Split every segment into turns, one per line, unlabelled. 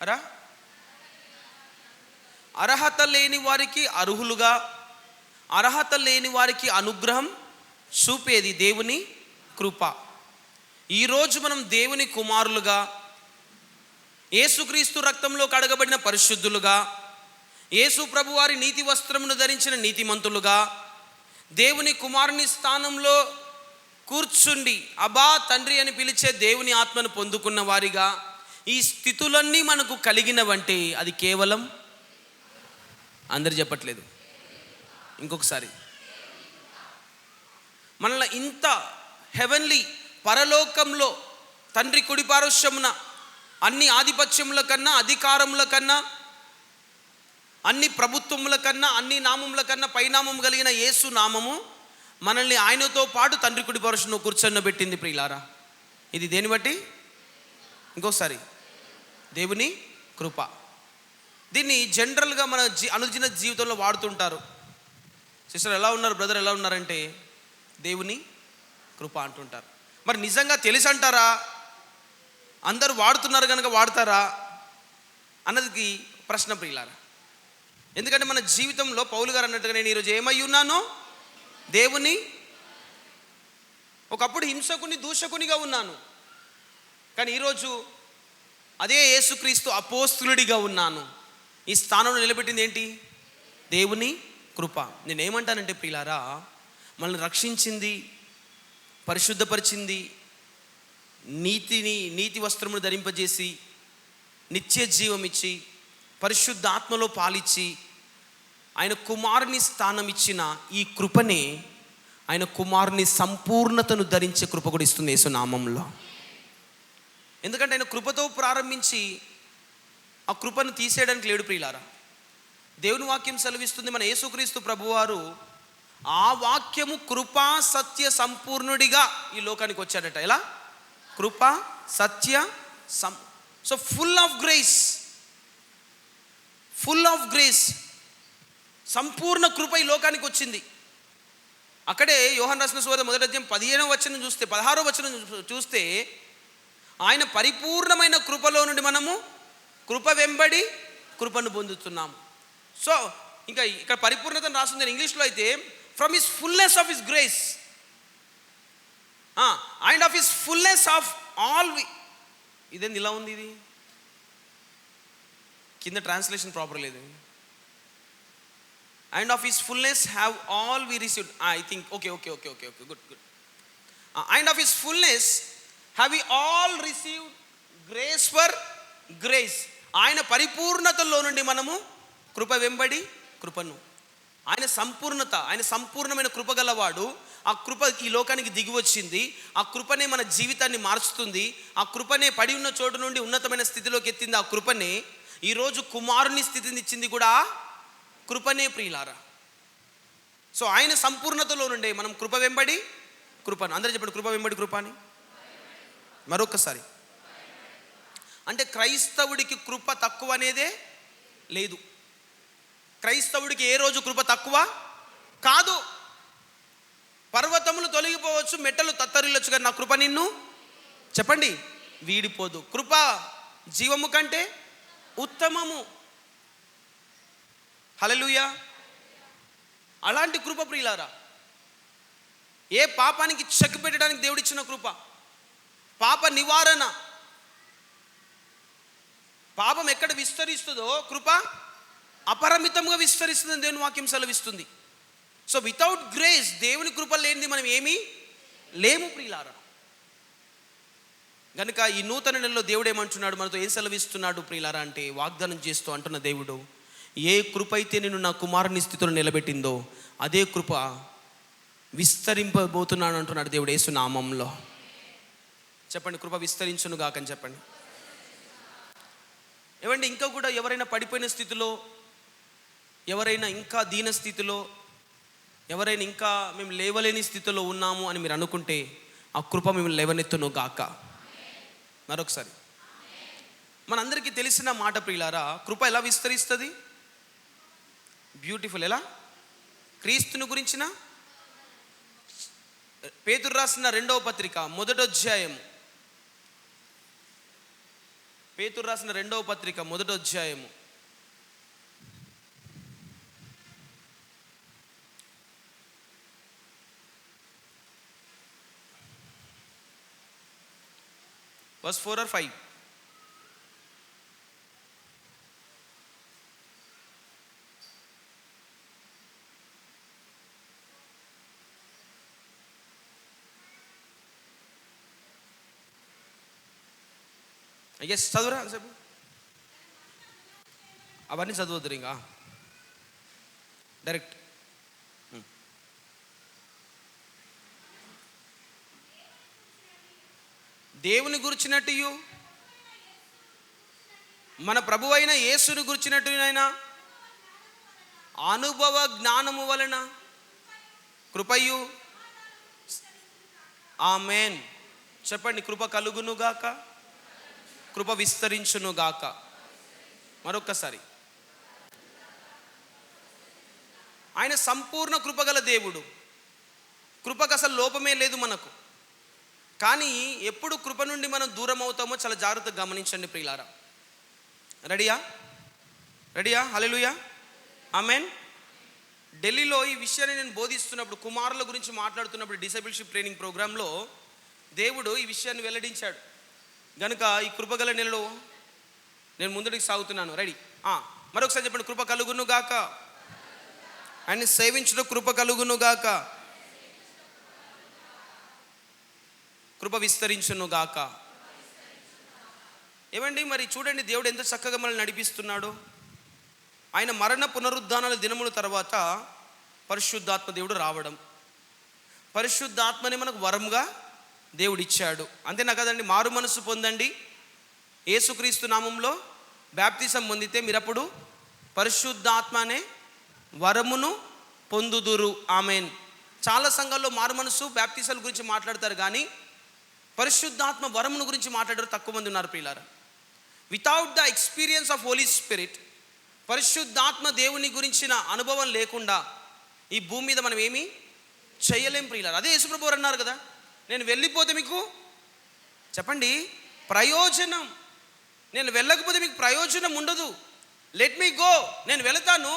అరా అర్హత లేని వారికి అర్హులుగా, అర్హత లేని వారికి అనుగ్రహం చూపేది దేవుని కృప. ఈరోజు మనం దేవుని కుమారులుగా, యేసుక్రీస్తు రక్తంలో కడగబడిన పరిశుద్ధులుగా, యేసు ప్రభు వారి నీతి వస్త్రమును ధరించిన నీతిమంతులుగా, దేవుని కుమారుని స్థానంలో కూర్చుండి అబా తండ్రి అని పిలిచే దేవుని ఆత్మను పొందుకున్న వారిగా ఈ స్థితులన్నీ మనకు కలిగినవంటే అది కేవలం, అందరు చెప్పట్లేదు, ఇంకొకసారి, మనల్ని ఇంత హెవెన్లీ పరలోకంలో తండ్రి కుడిపార్శ్వమున అన్ని ఆధిపత్యముల కన్నా, అధికారముల కన్నా, అన్ని ప్రభుత్వముల కన్నా, అన్ని నామముల కన్నా పైనామం కలిగిన యేసు నామము మనల్ని ఆయనతో పాటు తండ్రి కుడిపార్శ్వమున కూర్చొనబెట్టింది ప్రియులారా. ఇది దేని బట్టి? ఇంకోసారి, దేవుని కృప. దీన్ని జనరల్గా మన అనుదిన జీవితంలో వాడుతుంటారు. సిస్టర్ ఎలా ఉన్నారు, బ్రదర్ ఎలా ఉన్నారంటే దేవుని కృప అంటుంటారు. మరి నిజంగా తెలిసి అంటారా, అందరూ వాడుతున్నారు కనుక వాడతారా అన్నది ప్రశ్న ప్రియులారా. ఎందుకంటే మన జీవితంలో పౌలు గారు అన్నట్టుగా నేను ఈరోజు ఏమై ఉన్నానో దేవుని, ఒకప్పుడు హింసకుని దూషకునిగా ఉన్నాను, కానీ ఈరోజు అదే యేసుక్రీస్తు అపోస్తులుడిగా ఉన్నాను. ఈ స్థానంలో నిలబెట్టింది ఏంటి? దేవుని కృప. నేనేమంటానంటే ప్రియులారా, మనల్ని రక్షించింది, పరిశుద్ధపరిచింది, నీతి వస్త్రమును ధరింపజేసి, నిత్య జీవం ఇచ్చి, పరిశుద్ధ ఆత్మలో పాలిచ్చి, ఆయన కుమారుని స్థానం ఇచ్చిన ఈ కృపనే ఆయన కుమారుని సంపూర్ణతను ధరించే కృప కూడా ఇస్తుంది యేసు నామంలో. ఎందుకంటే ఆయన కృపతో ప్రారంభించి ఆ కృపను తీసేయడానికి లేడు ప్రియులారా. దేవుని వాక్యం సెలవిస్తుంది, మన యేసుక్రీస్తు ప్రభువారు ఆ వాక్యము కృపా సత్య సంపూర్ణుడిగా ఈ లోకానికి వచ్చాడట. ఎలా? కృపా సత్య సో ఫుల్ ఆఫ్ గ్రేస్, సంపూర్ణ కృప ఈ లోకానికి వచ్చింది. అక్కడే యోహాను రాసిన సువార్త 1వ అధ్యాయం 15వ వచనం చూస్తే, 16వ వచనం చూస్తే, ఆయన పరిపూర్ణమైన కృపలో నుండి మనము కృప వెంబడి కృపను పొందుతున్నాము. సో ఇంకా ఇక్కడ పరిపూర్ణతను రాస్తుంది ఇంగ్లీష్లో అయితే, from his fullness of his grace and of his fullness of all. ఇదేంది ఇలా ఉంది? ఇది కింద ట్రాన్స్లేషన్ ప్రాపర్ లేదు. And of his fullness have all we received. I think okay, good. And of his fullness have we all received grace for grace. ఆయన పరిపూర్ణతలో నుండి మనము కృప వెంబడి కృపను, ఆయన సంపూర్ణత, ఆయన సంపూర్ణమైన కృప గలవాడు. ఆ కృప ఈ లోకానికి దిగి వచ్చింది. ఆ కృపనే మన జీవితాన్ని మార్చుతుంది. ఆ కృపనే పడి ఉన్న చోటు నుండి ఉన్నతమైన స్థితిలోకి ఎత్తింది. ఆ కృపనే ఈరోజు కుమారుని స్థితిని ఇచ్చింది కూడా కృపనే ప్రియులారా. సో ఆయన సంపూర్ణతలో నుండే మనం కృప వెంబడి కృపను, అందరూ చెప్పండి కృప వెంబడి కృప అని మరొకసారి. అంటే క్రైస్తవుడికి కృప తక్కువ అనేదే లేదు. క్రైస్తవుడికి ఏ రోజు కృప తక్కువ కాదు. పర్వతములు తొలగిపోవచ్చు, మెట్టలు తత్తరిల్లొచ్చు, కానీ నా కృప నిన్ను, చెప్పండి, వీడిపోదు. కృప జీవము కంటే ఉత్తమము. హల్లెలూయా. అలాంటి కృప ప్రియులారా. ఏ పాపానికి చెక్ పెట్టడానికి దేవుడిచ్చిన కృప, పాప నివారణ. పాపం ఎక్కడ విస్తరిస్తుందో కృప అపరిమితంగా విస్తరిస్తుందని దేవుని వాక్యం సెలవిస్తుంది. సో వితౌట్ గ్రేస్, దేవుని కృప లేనిది మనం ఏమీ లేము ప్రియులారా. కనుక ఈ నూతన నెలలో దేవుడు ఏమంటున్నాడు, మనతో ఏం సెలవిస్తున్నాడు ప్రియులారా అంటే, వాగ్దానం చేస్తూ అంటున్న దేవుడు, ఏ కృప అయితే నేను నా కుమారుని స్థితిలో నిలబెట్టిందో అదే కృప విస్తరింపబోతున్నాను అంటున్నాడు దేవుడు యేసు నామంలో. చెప్పండి, కృప విస్తరించును గాకని చెప్పండి. ఏమండి, ఇంకా కూడా ఎవరైనా పడిపోయిన స్థితిలో, ఎవరైనా ఇంకా దీన స్థితిలో, ఎవరైనా ఇంకా మేము లేవలేని స్థితిలో ఉన్నాము అని మీరు అనుకుంటే ఆ కృప మేము లేవనెత్తును గాక. మరొకసారి, మనందరికీ తెలిసిన మాట ప్రియులారా, కృప ఎలా విస్తరిస్తుంది? బ్యూటిఫుల్. ఎలా? క్రీస్తుని గురించిన పేతురు రాసిన 2వ పత్రిక 1వ అధ్యాయం, పేతురు రాసిన 2వ పత్రిక 1వ అధ్యాయము. Verse 4 or 5. ఎస్ చదువురా సేపు. అవన్నీ చదవద్దు ఇంకా, డైరెక్ట్. దేవుని గురించినట్టు, మన ప్రభు అయిన యేసుని గురించినట్టునైనా అనుభవ జ్ఞానము వలన కృపయు. ఆమేన్. చెప్పండి, కృప కలుగునుగాక, కృప విస్తరించునుగాక. మరొక్కసారి, ఆయన సంపూర్ణ కృపగల దేవుడు. కృపకు అసలు లోపమే లేదు మనకు. కానీ ఎప్పుడు కృప నుండి మనం దూరం అవుతామో చాలా జాగ్రత్తగా గమనించండి ప్రియులారా. రెడీయా? హల్లెలూయా, ఆమేన్. ఢిల్లీలో ఈ విషయాన్ని నేను బోధిస్తున్నప్పుడు, కుమారుల గురించి మాట్లాడుతున్నప్పుడు డిసేబుల్షిప్ ట్రైనింగ్ ప్రోగ్రాంలో దేవుడు ఈ విషయాన్ని వెల్లడించాడు. గనుక ఈ కృపగల నెలలో నేను ముందుకు సాగుతున్నాను. రెడీ? మరొకసారి చెప్పండి, కృప కలుగును గాక, ఆయన్ని సేవించుట కృప కలుగును గాక, కృప విస్తరించును గాక. ఏమండి, మరి చూడండి దేవుడు ఎంత చక్కగా మనల్ని నడిపిస్తున్నాడు. ఆయన మరణ పునరుద్ధానాల దినముల తర్వాత పరిశుద్ధాత్మ దేవుడు రావడం, పరిశుద్ధాత్మని మనకు వరంగా దేవుడిచ్చాడు. అంతేనా కదండి? మారు మనసు పొందండి, యేసుక్రీస్తు నామంలో బాప్తిసం పొందితే మీరప్పుడు పరిశుద్ధాత్మ అనే వరమును పొందుదురు. ఆమేన్. చాలా సంఘాల్లో మారు మనసు బాప్తిసాల గురించి మాట్లాడతారు, కానీ పరిశుద్ధాత్మ వరమును గురించి మాట్లాడారు తక్కువ మంది ఉన్నారు ప్రియులారా. Without the experience of Holy Spirit, పరిశుద్ధాత్మ దేవుని గురించిన అనుభవం లేకుండా ఈ భూమి మీద మనం ఏమీ చేయలేం ప్రియులారా. అదే యేసుప్రభువు వారు అన్నారు కదా, నేను వెళ్ళిపోతే మీకు చెప్పండి ప్రయోజనం, నేను వెళ్ళకపోతే మీకు ప్రయోజనం ఉండదు. లెట్ మీ గో, నేను వెళతాను.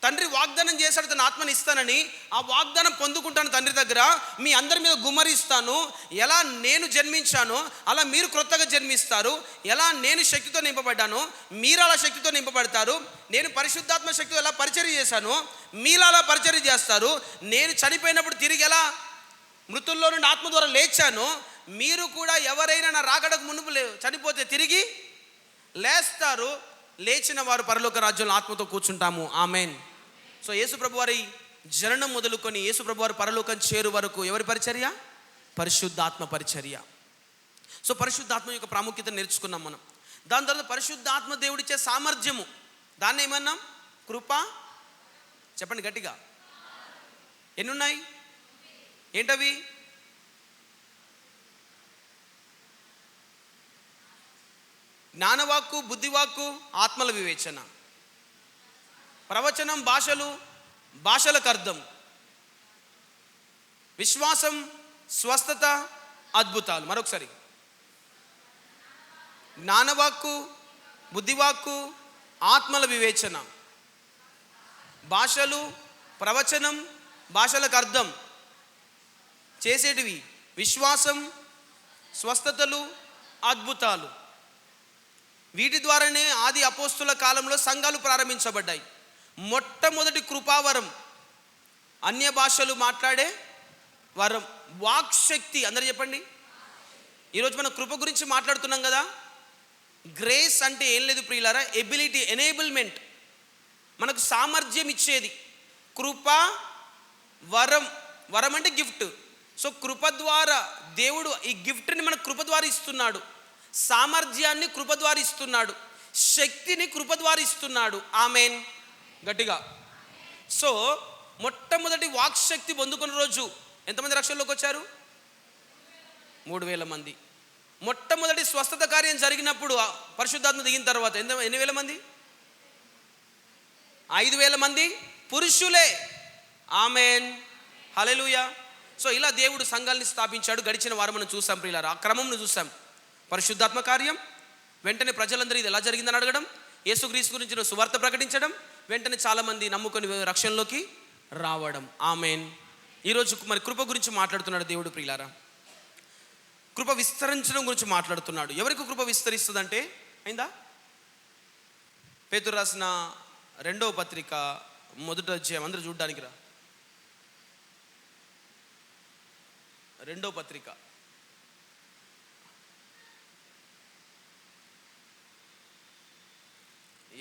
తండ్రి వాగ్దానం చేశాడు తన ఆత్మని ఇస్తానని, ఆ వాగ్దానం పొందుకుంటాను తండ్రి దగ్గర, మీ అందరి మీద గుమ్మరిస్తాను. ఎలా నేను జన్మించానో అలా మీరు క్రొత్తగా జన్మిస్తారు. ఎలా నేను శక్తితో నింపబడ్డానో మీరు అలా శక్తితో నింపబడతారు. నేను పరిశుద్ధాత్మ శక్తితో ఎలా పరిచర్య చేశానో మీరు అలా పరిచర్య చేస్తారు. నేను చనిపోయినప్పుడు తిరిగి ఎలా మృతుల్లో నుండి ఆత్మ ద్వారా లేచానో మీరు కూడా ఎవరైనా నా రాకడకు మునుపు చనిపోతే తిరిగి లేస్తారు. లేచిన వారు పరలోక రాజ్యంలో ఆత్మతో కూర్చుంటాము. ఆమేన్. సో యేసుప్రభు వారి జననం మొదలుకొని యేసుప్రభు వారు పరలోకం చేరు వరకు ఎవరి పరిచర్య? పరిశుద్ధాత్మ పరిచర్య. సో పరిశుద్ధాత్మ యొక్క ప్రాముఖ్యత నేర్చుకున్నాం మనం. దాని తర్వాత పరిశుద్ధాత్మ దేవుడిచ్చే సామర్థ్యము, దాన్ని ఏమన్నాం? కృప. చెప్పండి గట్టిగా, ఎన్ని ఉన్నాయి? ఏంటవి? జ్ఞానవాక్కు, బుద్ధివాక్కు, ఆత్మల వివేచన, ప్రవచనం, భాషలు, భాషలకు అర్థం, విశ్వాసం, స్వస్థత, అద్భుతాలు. మరొకసారి, జ్ఞానవాక్కు, బుద్ధివాక్కు, ఆత్మల వివేచన, భాషలు, ప్రవచనం, భాషలకు అర్థం, చేసేటివి విశ్వాసం, స్వస్థతలు, అద్భుతాలు. వీటి ద్వారానే ఆది అపోస్తుల కాలంలో సంఘాలు ప్రారంభించబడ్డాయి. మొట్టమొదటి కృపావరం అన్య భాషలు మాట్లాడే వరం, వాక్శక్తి. అందరూ చెప్పండి. ఈరోజు మనం కృప గురించి మాట్లాడుతున్నాం కదా. గ్రేస్ అంటే ఏం లేదు ప్రియులారా, ఎబిలిటీ, ఎనేబుల్మెంట్, మనకు సామర్థ్యం ఇచ్చేది. కృప వరం, వరం అంటే గిఫ్ట్. సో కృప ద్వారా దేవుడు ఈ గిఫ్ట్ని మనకు కృప ద్వారా ఇస్తున్నాడు. సామర్థ్యాన్ని కృప ద్వారా ఇస్తున్నాడు, శక్తిని కృప ద్వారా ఇస్తున్నాడు. ఆమేన్. గట్టిగా. సో మొట్టమొదటి వాక్శక్తి పొందుకున్న రోజు ఎంతమంది రక్షణలోకి వచ్చారు? 3,000 మంది. మొట్టమొదటి స్వస్థత కార్యం జరిగినప్పుడు పరిశుద్ధాత్మ దిగిన తర్వాత ఎన్ని వేల మంది? 5,000 మంది పురుషులే. ఆమేన్. హల్లెలూయా. సో ఇలా దేవుడు సంఘాలని స్థాపించాడు. గడిచిన వారం మనం చూసాం ప్రియులారా, ఆ క్రమంను చూసాం. పరిశుద్ధాత్మ కార్యం, వెంటనే ప్రజలందరూ ఇది ఎలా జరిగిందని అడగడం, యేసుక్రీస్తు గురించి సువార్త ప్రకటించడం, వెంటనే చాలామంది నమ్ముకొని రక్షణలోకి రావడం. ఆమేన్. ఈరోజు మరి కృప గురించి మాట్లాడుతున్నాడు దేవుడు. ప్రియులారా, కృప విస్తరించడం గురించి మాట్లాడుతున్నాడు. ఎవరికి కృప విస్తరిస్తుందంటే, అయిందా? పేతురు రాసిన 2వ పత్రిక 1వ అధ్యాయం, అందరూ చూడడానికి రా. 2వ పత్రిక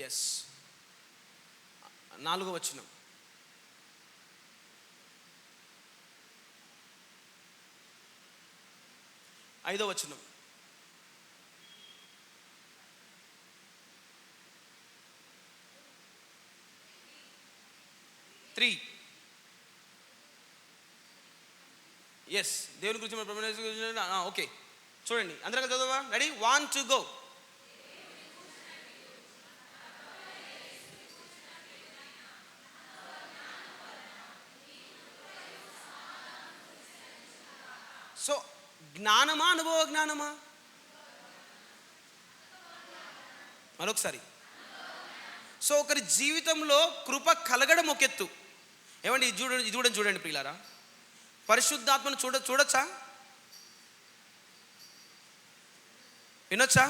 ఎస్ 4వ వచనం. 5వ వచనం. ఎస్, దేవుని గురించి. ఓకే, చూడండి, అందరం చదవా? Ready, 1 2 go. సో జ్ఞానమా, అనుభవ జ్ఞానమా? మరొకసారి. సో ఒకరి జీవితంలో కృప కలగడం ఒక ఎత్తు. ఏమండి, ఇది చూడండి ప్రియులారా, పరిశుద్ధాత్మను చూడొచ్చా? వినొచ్చా?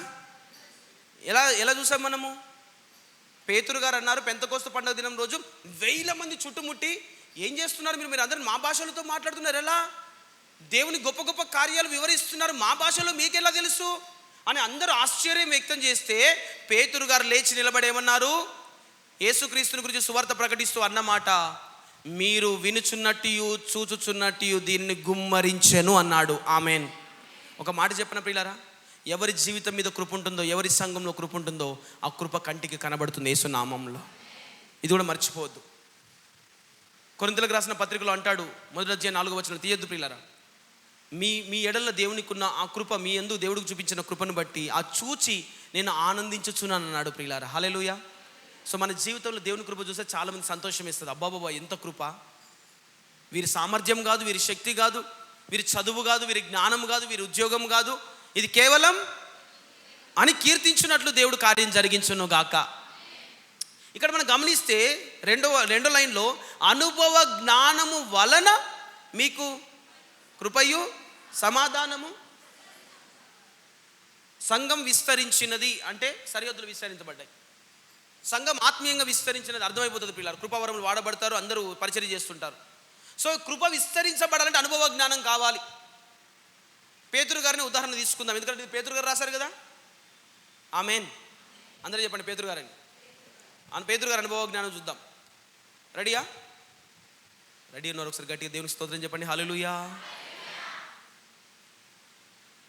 ఎలా చూసాం మనము? పేతురు గారు అన్నారు, పెంతెకోస్తు పండుగ దినం రోజు 1000 మంది చుట్టుముట్టి, ఏం చేస్తున్నారు మీరు అందరూ మా భాషలతో మాట్లాడుతున్నారు, ఎలా? దేవుని గొప్ప గొప్ప కార్యాలు వివరిస్తున్నారు, మా భాషలో మీకెలా తెలుసు అని అందరూ ఆశ్చర్యం వ్యక్తం చేస్తే, పేతురు గారు లేచి నిలబడేమన్నారు? యేసుక్రీస్తుని గురించి సువార్త ప్రకటిస్తూ అన్నమాట, మీరు వినుచున్నట్టు చూచుచున్నట్టు దీన్ని గుమ్మరించెను అన్నాడు. ఆమెన్. ఒక మాట చెప్పిన ప్రియులారా, ఎవరి జీవితం మీద కృప ఉంటుందో, ఎవరి సంఘంలో కృప ఉంటుందో, ఆ కృప కంటికి కనబడుతుంది యేసు నామంలో. ఇది కూడా మర్చిపోవద్దు. కొరింథీయులకు రాసిన పత్రికలో అంటాడు, 1వ అధ్యాయం 4వ వచనం, తీయొద్దు ప్రియులారా, మీ ఎడల దేవునికి ఉన్న ఆ కృప, మీ యందు దేవుడికి చూపించిన కృపను బట్టి ఆ చూచి నేను ఆనందించుచున్నాను అన్నాడు ప్రియులారా. హల్లెలూయా. సో మన జీవితంలో దేవుని కృప చూస్తే చాలామంది సంతోషం ఇస్తుంది. అబ్బాబాబా ఎంత కృప! వీరి సామర్థ్యం కాదు, వీరి శక్తి కాదు, వీరి చదువు కాదు, వీరి జ్ఞానం కాదు, వీరి ఉద్యోగం కాదు, ఇది కేవలం అని కీర్తించినట్లు దేవుడు కార్యం జరిగించును గాక. ఇక్కడ మనం గమనిస్తే రెండో లైన్లో, అనుభవ జ్ఞానము వలన మీకు కృపయు సమాధానము సంఘం విస్తరించినది. అంటే సరిహద్దులు విస్తరించబడ్డాయి, సంఘం ఆత్మీయంగా విస్తరించినది అర్థమైపోతుంది పిల్లలు. కృపావరములు వాడబడతారు, అందరూ పరిచర్య చేస్తుంటారు. సో కృప విస్తరించబడాలంటే అనుభవ జ్ఞానం కావాలి. పేతురు గారిని ఉదాహరణ తీసుకుందాం, ఎందుకంటే పేతురు గారు రాశారు కదా. ఆమేన్. అందరూ చెప్పండి పేతురు గారని. పేతురు గారి అనుభవ జ్ఞానం చూద్దాం. రెడీయా? రెడీ ఉన్నారు? ఒకసారి గట్టిగా దేవునికి స్తోత్రం చెప్పండి. హల్లెలూయా.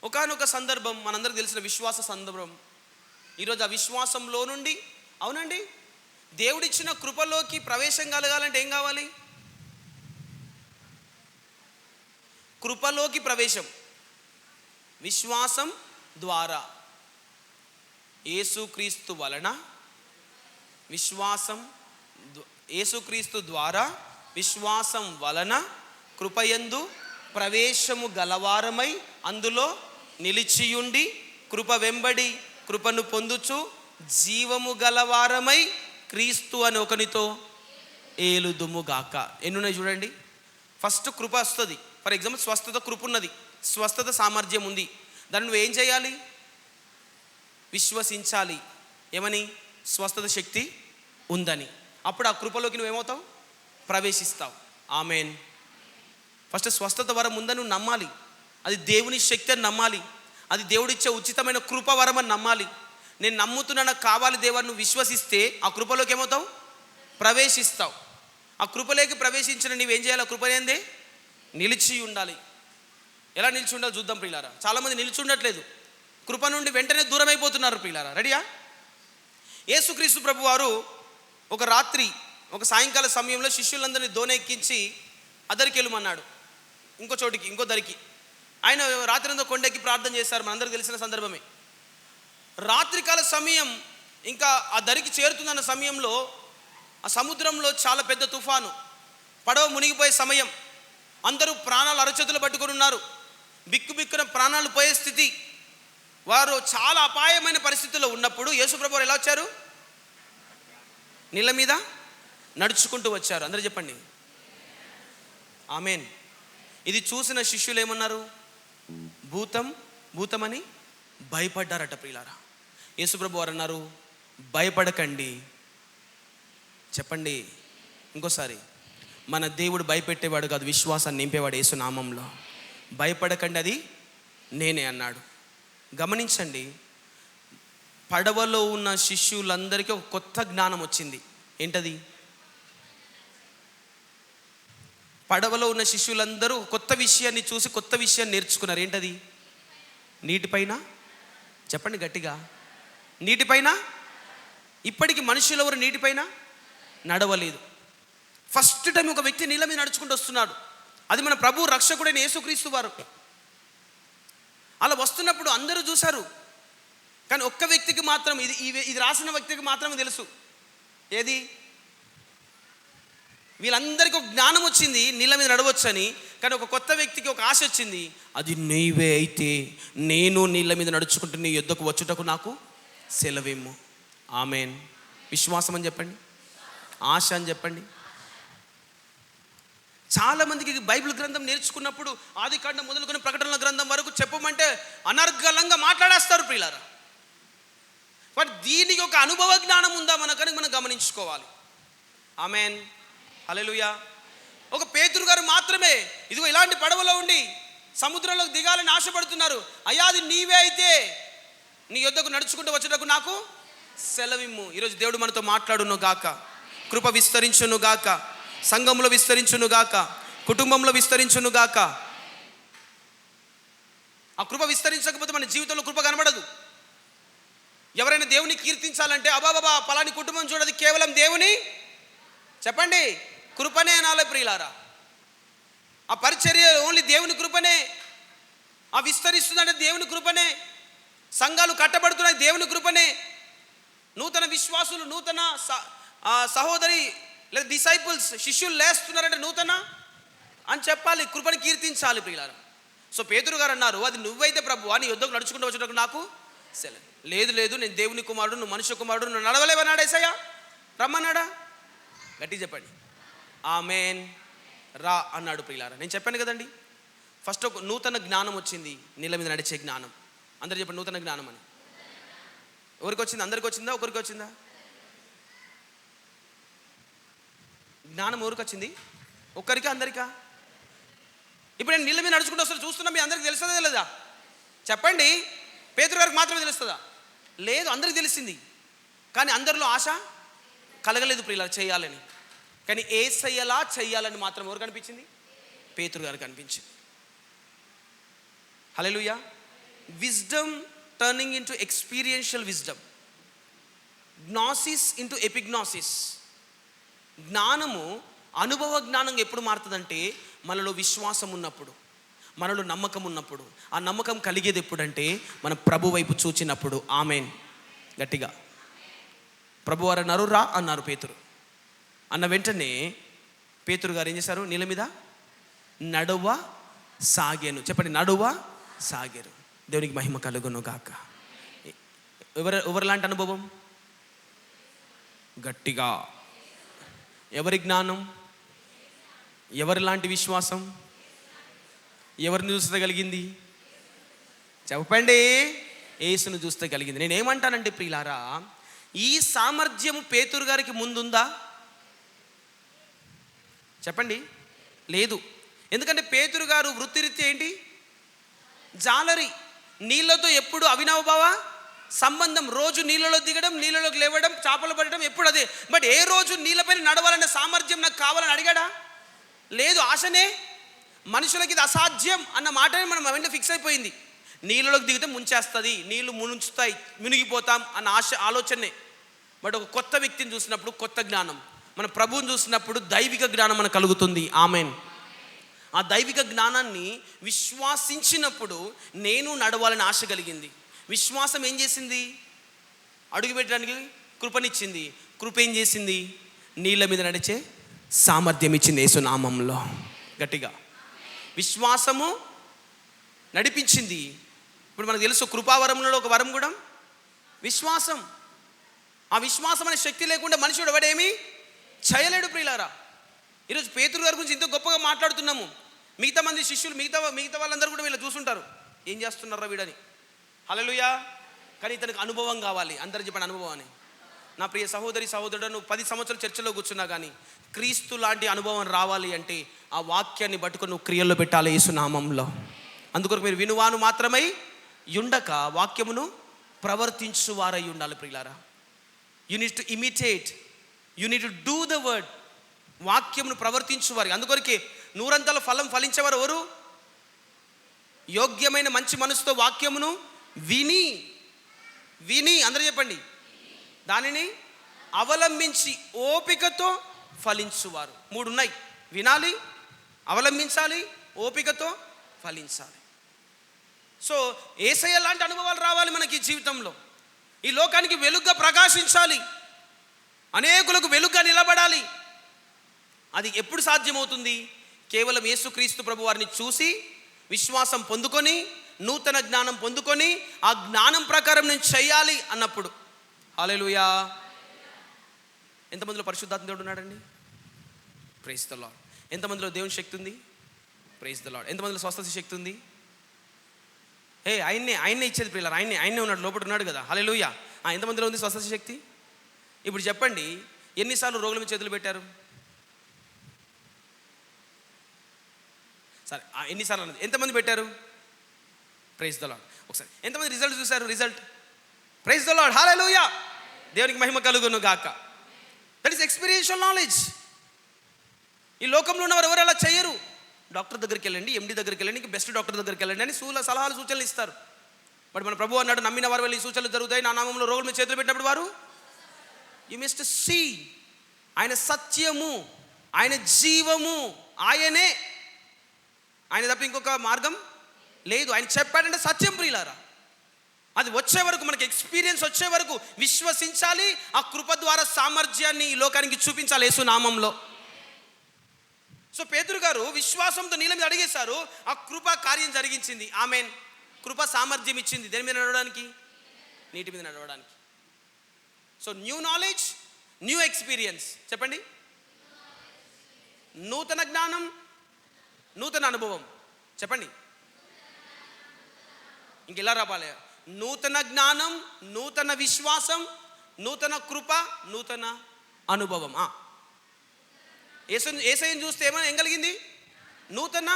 ఒకానొక సందర్భం, మనందరికి తెలిసిన విశ్వాస సందర్భం. ఈరోజు ఆ విశ్వాసంలో నుండి, అవునండి, దేవుడిచ్చిన కృపలోకి ప్రవేశం కలగాలంటే ఏం కావాలి? కృపలోకి ప్రవేశం విశ్వాసం ద్వారా, యేసుక్రీస్తు వలన విశ్వాసం, యేసుక్రీస్తు ద్వారా విశ్వాసం వలన కృపయందు ప్రవేశము గలవారమై అందులో నిలిచియుండి కృప వెంబడి కృపను పొందుచు జీవము గలవారమై క్రీస్తు అని ఒకనితో ఏలుదుముగాక. ఎన్నున్నాయి చూడండి. ఫస్ట్ కృప వస్తుంది. ఫర్ ఎగ్జాంపుల్, స్వస్థత కృప ఉన్నది, స్వస్థత సామర్థ్యం ఉంది. దాన్ని నువ్వు ఏం చేయాలి? విశ్వసించాలి. ఏమని? స్వస్థత శక్తి ఉందని. అప్పుడు ఆ కృపలోకి నువ్వేమవుతావు? ప్రవేశిస్తావు. ఆమేన్. ఫస్ట్ స్వస్థత వరం ఉందని నువ్వు నమ్మాలి. అది దేవుని శక్తి అని నమ్మాలి. అది దేవుడిచ్చే ఉచితమైన కృప వరం అని నమ్మాలి. నేను నమ్ముతున్నా, నాకు కావాలి దేవా, నువ్వు విశ్వసిస్తే ఆ కృపలోకి ఏమవుతావు? ప్రవేశిస్తావు. ఆ కృపలోకి ప్రవేశించిన నీవేం చేయాలి? ఆ కృప ఏంది? నిలిచి ఉండాలి. ఎలా నిలిచి ఉండాలి చూద్దాం ప్రియులారా. చాలామంది నిలిచి ఉండట్లేదు, కృప నుండి వెంటనే దూరం అయిపోతున్నారు ప్రియులారా. రెడీయా? యేసుక్రీస్తు ప్రభు వారు ఒక రాత్రి, ఒక సాయంకాల సమయంలో శిష్యులందరినీ దోనెక్కించి అదరికి వెళ్ళమన్నాడు, ఇంకో చోటికి, ఇంకో దరికి. ఆయన రాత్రి అంతా కొండెక్కి ప్రార్థన చేశారు, మనందరికీ తెలిసిన సందర్భమే. రాత్రికాల సమయం, ఇంకా ఆ దరికి చేరుతుందన్న సమయంలో ఆ సముద్రంలో చాలా పెద్ద తుఫాను, పడవ మునిగిపోయే సమయం. అందరూ ప్రాణాలు అరచేతులు పట్టుకొని ఉన్నారు, బిక్కుబిక్కున ప్రాణాలు పోయే స్థితి. వారు చాలా అపాయమైన పరిస్థితుల్లో ఉన్నప్పుడు యేసుప్రభు వారు ఎలా వచ్చారు? నీళ్ళ మీద నడుచుకుంటూ వచ్చారు. అందరూ చెప్పండి ఆమేన్. ఇది చూసిన శిష్యులు ఏమన్నారు? భూతమని భయపడ్డారట ప్రియులారా. యేసుప్రభు వారు అన్నారు, భయపడకండి. చెప్పండి ఇంకోసారి, మన దేవుడు భయపెట్టేవాడు కాదు, విశ్వాసాన్ని నింపేవాడు. యేసు నామంలో భయపడకండి, అది నేనే అన్నాడు. గమనించండి, పడవలో ఉన్న శిష్యులందరికీ ఒక కొత్త జ్ఞానం వచ్చింది. ఏంటది? పడవలో ఉన్న శిష్యులందరూ కొత్త విషయాన్ని చూసి కొత్త విషయాన్ని నేర్చుకున్నారు. ఏంటది? నీటిపైన, చెప్పండి గట్టిగా, నీటిపైన. ఇప్పటికి మనుషులు ఎవరు నీటిపైన నడవలేదు. ఫస్ట్ టైం ఒక వ్యక్తి నీళ్ళ మీద నడుచుకుంటూ వస్తున్నాడు. అది మన ప్రభు రక్షకుడైన యేసుక్రీస్తు వారు. అలా వస్తున్నప్పుడు అందరూ చూశారు, కానీ ఒక్క వ్యక్తికి మాత్రం, ఇది రాసిన వ్యక్తికి మాత్రమే తెలుసు. ఏది? వీళ్ళందరికీ ఒక జ్ఞానం వచ్చింది, నీళ్ళ మీద నడవచ్చని. కానీ ఒక కొత్త వ్యక్తికి ఒక ఆశ వచ్చింది, అది నీవే అయితే నేను నీళ్ళ మీద నడుచుకుంటూ నీ యొద్దకు వచ్చుటకు నాకు సెలవేమో. ఆమేన్. విశ్వాసం అని చెప్పండి, ఆశ అని చెప్పండి. చాలామందికి బైబిల్ గ్రంథం నేర్చుకున్నప్పుడు ఆదికాండం మొదలుకొని ప్రకటనల గ్రంథం వరకు చెప్పమంటే అనర్గళంగా మాట్లాడేస్తారు ప్రియులారా. బట్ దీనికి ఒక అనుభవ జ్ఞానం ఉందా మనకని మనం గమనించుకోవాలి. ఆమేన్, హల్లెలూయా. ఒక పేతురు గారు మాత్రమే ఇదిగో ఇలాంటి పడవలో ఉండి సముద్రంలోకి దిగాలని ఆశపడుతున్నారు. అయ్యా అది నీవే అయితే నీ యొద్దకు నడుచుకుంటూ వచ్చేటకు నాకు సెలవిమ్ము. ఈరోజు దేవుడు మనతో మాట్లాడును గాక, కృప విస్తరించును గాక, సంఘంలో విస్తరించును గాక, కుటుంబంలో విస్తరించును గాక. ఆ కృప విస్తరించకపోతే మన జీవితంలో కృప కనబడదు. ఎవరైనా దేవుని కీర్తించాలంటే అబాబాబా పలాని కుటుంబం చూడదు, కేవలం దేవుని, చెప్పండి, కృపనే అనాలి ప్రియులారా. ఆ పరిచర్య ఓన్లీ దేవుని కృపనే. ఆ విస్తరిస్తుందంటే దేవుని కృపనే. సంఘాలు కట్టబడుతున్నాయి దేవుని కృపనే. నూతన విశ్వాసులు, నూతన సహోదరి లేదా డిసైపుల్స్, శిష్యులు లేస్తున్నారంటే నూతన అని చెప్పాలి, కృపని కీర్తించాలి ప్రియులారా. సో పేతురు గారు అన్నారు, అది నువ్వైతే ప్రభువా నీ యొద్దకు నడుచుకుంటూ వచ్చేటప్పుడు నాకు సెలవు. లేదు నేను దేవుని కుమారుడు, నువ్వు మనుష్య కుమారుడు, నువ్వు నడవలేవన్నాడు యేసయ్య, రమ్మన్నాడా? గట్టి చెప్పండి ఆమేన్. రా అన్నాడు ప్రియులారా. నేను చెప్పాను కదండి, ఫస్ట్ ఒక నూతన జ్ఞానం వచ్చింది, నీళ్ళ మీద నడిచే జ్ఞానం. అందరూ చెప్పండి నూతన జ్ఞానం అని. ఎవరికి వచ్చింది? అందరికి వచ్చిందా? ఒకరికి వచ్చిందా? జ్ఞానం ఎవరికి వచ్చింది? ఒక్కరికి, అందరికా? ఇప్పుడు నేను నీళ్ళ మీద నడుచుకుంటూ వస్తాను, చూస్తున్నా, మీ అందరికి తెలుస్తుందా లేదా? చెప్పండి. పేతురు గారికి మాత్రమే తెలుస్తుందా? లేదు, అందరికి తెలిసింది. కానీ అందరిలో ఆశ కలగలేదు ప్రియులారా చేయాలని. కానీ యేసయ్యలా చెయ్యాలని మాత్రం ఎవరు కనిపించింది? పేతురు గారికి కనిపించింది. Hallelujah. Wisdom turning into experiential wisdom, gnosis into epignosis. జ్ఞానము అనుభవ జ్ఞానంగా ఎప్పుడు మారుతుందంటే మనలో విశ్వాసం ఉన్నప్పుడు, మనలో నమ్మకం ఉన్నప్పుడు. ఆ నమ్మకం కలిగేది ఎప్పుడంటే మన ప్రభు వైపు చూచినప్పుడు. ఆమేన్. గట్టిగా ప్రభు వారు అన్నారు, రా అన్నారు పేతురు. అన్న వెంటనే పేతురు గారు ఏం చేశారు? నీళ్ళ మీద నడువ సాగాను. చెప్పండి నడువ సాగారు. దేవునికి మహిమ కలుగును గాక. ఎవరిలాంటి అనుభవం? గట్టిగా ఎవరి జ్ఞానం? ఎవరిలాంటి విశ్వాసం? ఎవరిని చూస్తే కలిగింది? చెప్పండి. యేసును చూస్తే కలిగింది. నేనేమంటానంటే ప్రియులారా, ఈ సామర్థ్యము పేతురు గారికి ముందుందా? చెప్పండి. లేదు. ఎందుకంటే పేతురు గారు వృత్తిరీత్యా ఏంటి? జాలరి. నీళ్ళతో ఎప్పుడు అవినావభావ సంబంధం. రోజు నీళ్ళలో దిగడం, నీళ్ళలోకి లేవడం, చేపలు పడడం, ఎప్పుడు అదే. బట్ ఏ రోజు నీళ్ళపైన నడవాలనే సామర్థ్యం నాకు కావాలని అడిగాడా? లేదు. ఆశనే. మనుషులకి ఇది అసాధ్యం అన్న మాటనే మనం అవన్నీ ఫిక్స్ అయిపోయింది. నీళ్ళలోకి దిగితే ముంచేస్తుంది, నీళ్ళు ముంచుతాయి, మునిగిపోతాం అన్న ఆలోచనే. బట్ ఒక కొత్త వ్యక్తిని చూసినప్పుడు కొత్త జ్ఞానం, మన ప్రభువుని చూసినప్పుడు దైవిక జ్ఞానం మనకు కలుగుతుంది. ఆమేన్. ఆ దైవిక జ్ఞానాన్ని విశ్వాసించినప్పుడు నేను నడవాలని ఆశ కలిగింది. విశ్వాసం ఏం చేసింది? అడుగు పెట్టడానికి కృపనిచ్చింది. కృప ఏం చేసింది? నీళ్ళ మీద నడిచే సామర్థ్యం ఇచ్చింది యేసు నామంలో. గట్టిగా విశ్వాసము నడిపించింది. ఇప్పుడు మనకు తెలుసు కృపావరంలో ఒక వరం కూడా విశ్వాసం. ఆ విశ్వాసం అనే శక్తి లేకుండా మనుషుడు ఎవడేమీ చేయలేడు ప్రియులారా. ఈరోజు పేతురు గారి గురించి ఇంత గొప్పగా మాట్లాడుతున్నాము. మిగతా మంది శిష్యులు మిగతా వాళ్ళందరూ కూడా వీళ్ళు చూసుంటారు, ఏం చేస్తున్నారా వీడని. హల్లెలూయా. కానీ ఇతనికి అనుభవం కావాలి. అందరూ చెప్పండి అనుభవం అని. నా ప్రియ సహోదరి సహోదరుడు, నువ్వు 10 సంవత్సరాలు చర్చలో కూర్చున్నా కానీ క్రీస్తు లాంటి అనుభవం రావాలి అంటే ఆ వాక్యాన్ని పట్టుకొని నువ్వు క్రియల్లో పెట్టాలి యేసు నామంలో. అందుకొరకు మీరు వినువాను మాత్రమై యుండక వాక్యమును ప్రవర్తించువారై ఉండాలి ప్రియులారా. You need to imitate, you need to do the word. వాక్యమును ప్రవర్తించువారు. అందుకొరకే 100 ఫలం ఫలించేవారు ఎవరు? యోగ్యమైన మంచి మనసుతో వాక్యమును విని విని అందరూ చెప్పండి, దానిని అవలంబించి ఓపికతో ఫలించువారు. 3 ఉన్నాయి. వినాలి, అవలంబించాలి, ఓపికతో ఫలించాలి. సో యేసయ్య లాంటి అనుభవాలు రావాలి మనకి జీవితంలో. ఈ లోకానికి వెలుగుగా ప్రకాశించాలి, అనేకులకు వెలుగుగా నిలబడాలి. అది ఎప్పుడు సాధ్యమవుతుంది? కేవలం యేసుక్రీస్తు ప్రభు వారిని చూసి విశ్వాసం పొందుకొని నూతన జ్ఞానం పొందుకొని ఆ జ్ఞానం ప్రకారం నేను చేయాలి అన్నప్పుడు. హల్లెలూయా. ఎంతమందిలో పరిశుద్ధాత్మ దేవుడు ఉన్నాడండి? Praise the lord. ఎంతమందిలో దేవుని శక్తి ఉంది? Praise the lord. ఎంతమందిలో స్వస్థత శక్తి ఉంది? ఆయన్నే ఇచ్చేది ప్రియులారా. ఆయన్నే ఉన్నాడు, లోపల ఉన్నాడు కదా. హల్లెలూయా. ఎంతమందిలో ఉంది స్వస్థత శక్తి? ఇప్పుడు చెప్పండి, ఎన్నిసార్లు రోగుల మీద చేతులు పెట్టారు? సరే, ఎన్నిసార్లు అన్నది ఎంతమంది పెట్టారు? Praise the lord. ఒకసారి ఎంతమంది రిజల్ట్ చూశారు? రిజల్ట్. Praise the lord. హల్లెలూయా. దేవునికి మహిమ కలుగును గాక. That is experiential knowledge. ఈ లోకంలో ఉన్నవారు ఎవరు అలా చేయరు. డాక్టర్ దగ్గరికి వెళ్ళండి, ఎండి దగ్గరికి వెళ్ళండి, బెస్ట్ డాక్టర్ దగ్గరికి వెళ్ళండి అని సలహాలు సూచనలు ఇస్తారు. బట్ మన ప్రభు అన్నాడు, నమ్మిన వారు వెళ్ళి ఈ సూచనలు జరుగుతాయి, నా నామంలో రోగుల మీద చేతులు పెట్టినప్పుడు వారు యు మస్ట్ సీ. ఆయన సత్యము, ఆయన జీవము, ఆయనే. ఆయన తప్ప ఇంకొక మార్గం లేదు. ఆయన చెప్పాడంటే సత్యం ప్రియులారా. అది వచ్చే వరకు, మనకి ఎక్స్పీరియన్స్ వచ్చే వరకు విశ్వసించాలి. ఆ కృప ద్వారా సామర్థ్యాన్ని ఈ లోకానికి చూపించాలి యేసు నామంలో. సో పేతురు గారు విశ్వాసంతో నీళ్ళ మీద అడిగేశారు, ఆ కృప కార్యం జరిగించింది. ఆమెన్. కృప సామర్థ్యం ఇచ్చింది దేని మీద నడవడానికి? నీటి మీద నడవడానికి. So new knowledge, new experience. చెప్పండి. నూతన జ్ఞానం, నూతన అనుభవం. చెప్పండి. ఇంకెలా రావాలి? నూతన జ్ఞానం, నూతన విశ్వాసం, నూతన కృప, నూతన అనుభవం. యేసయ్యను చూస్తే ఏం కలిగింది? నూతన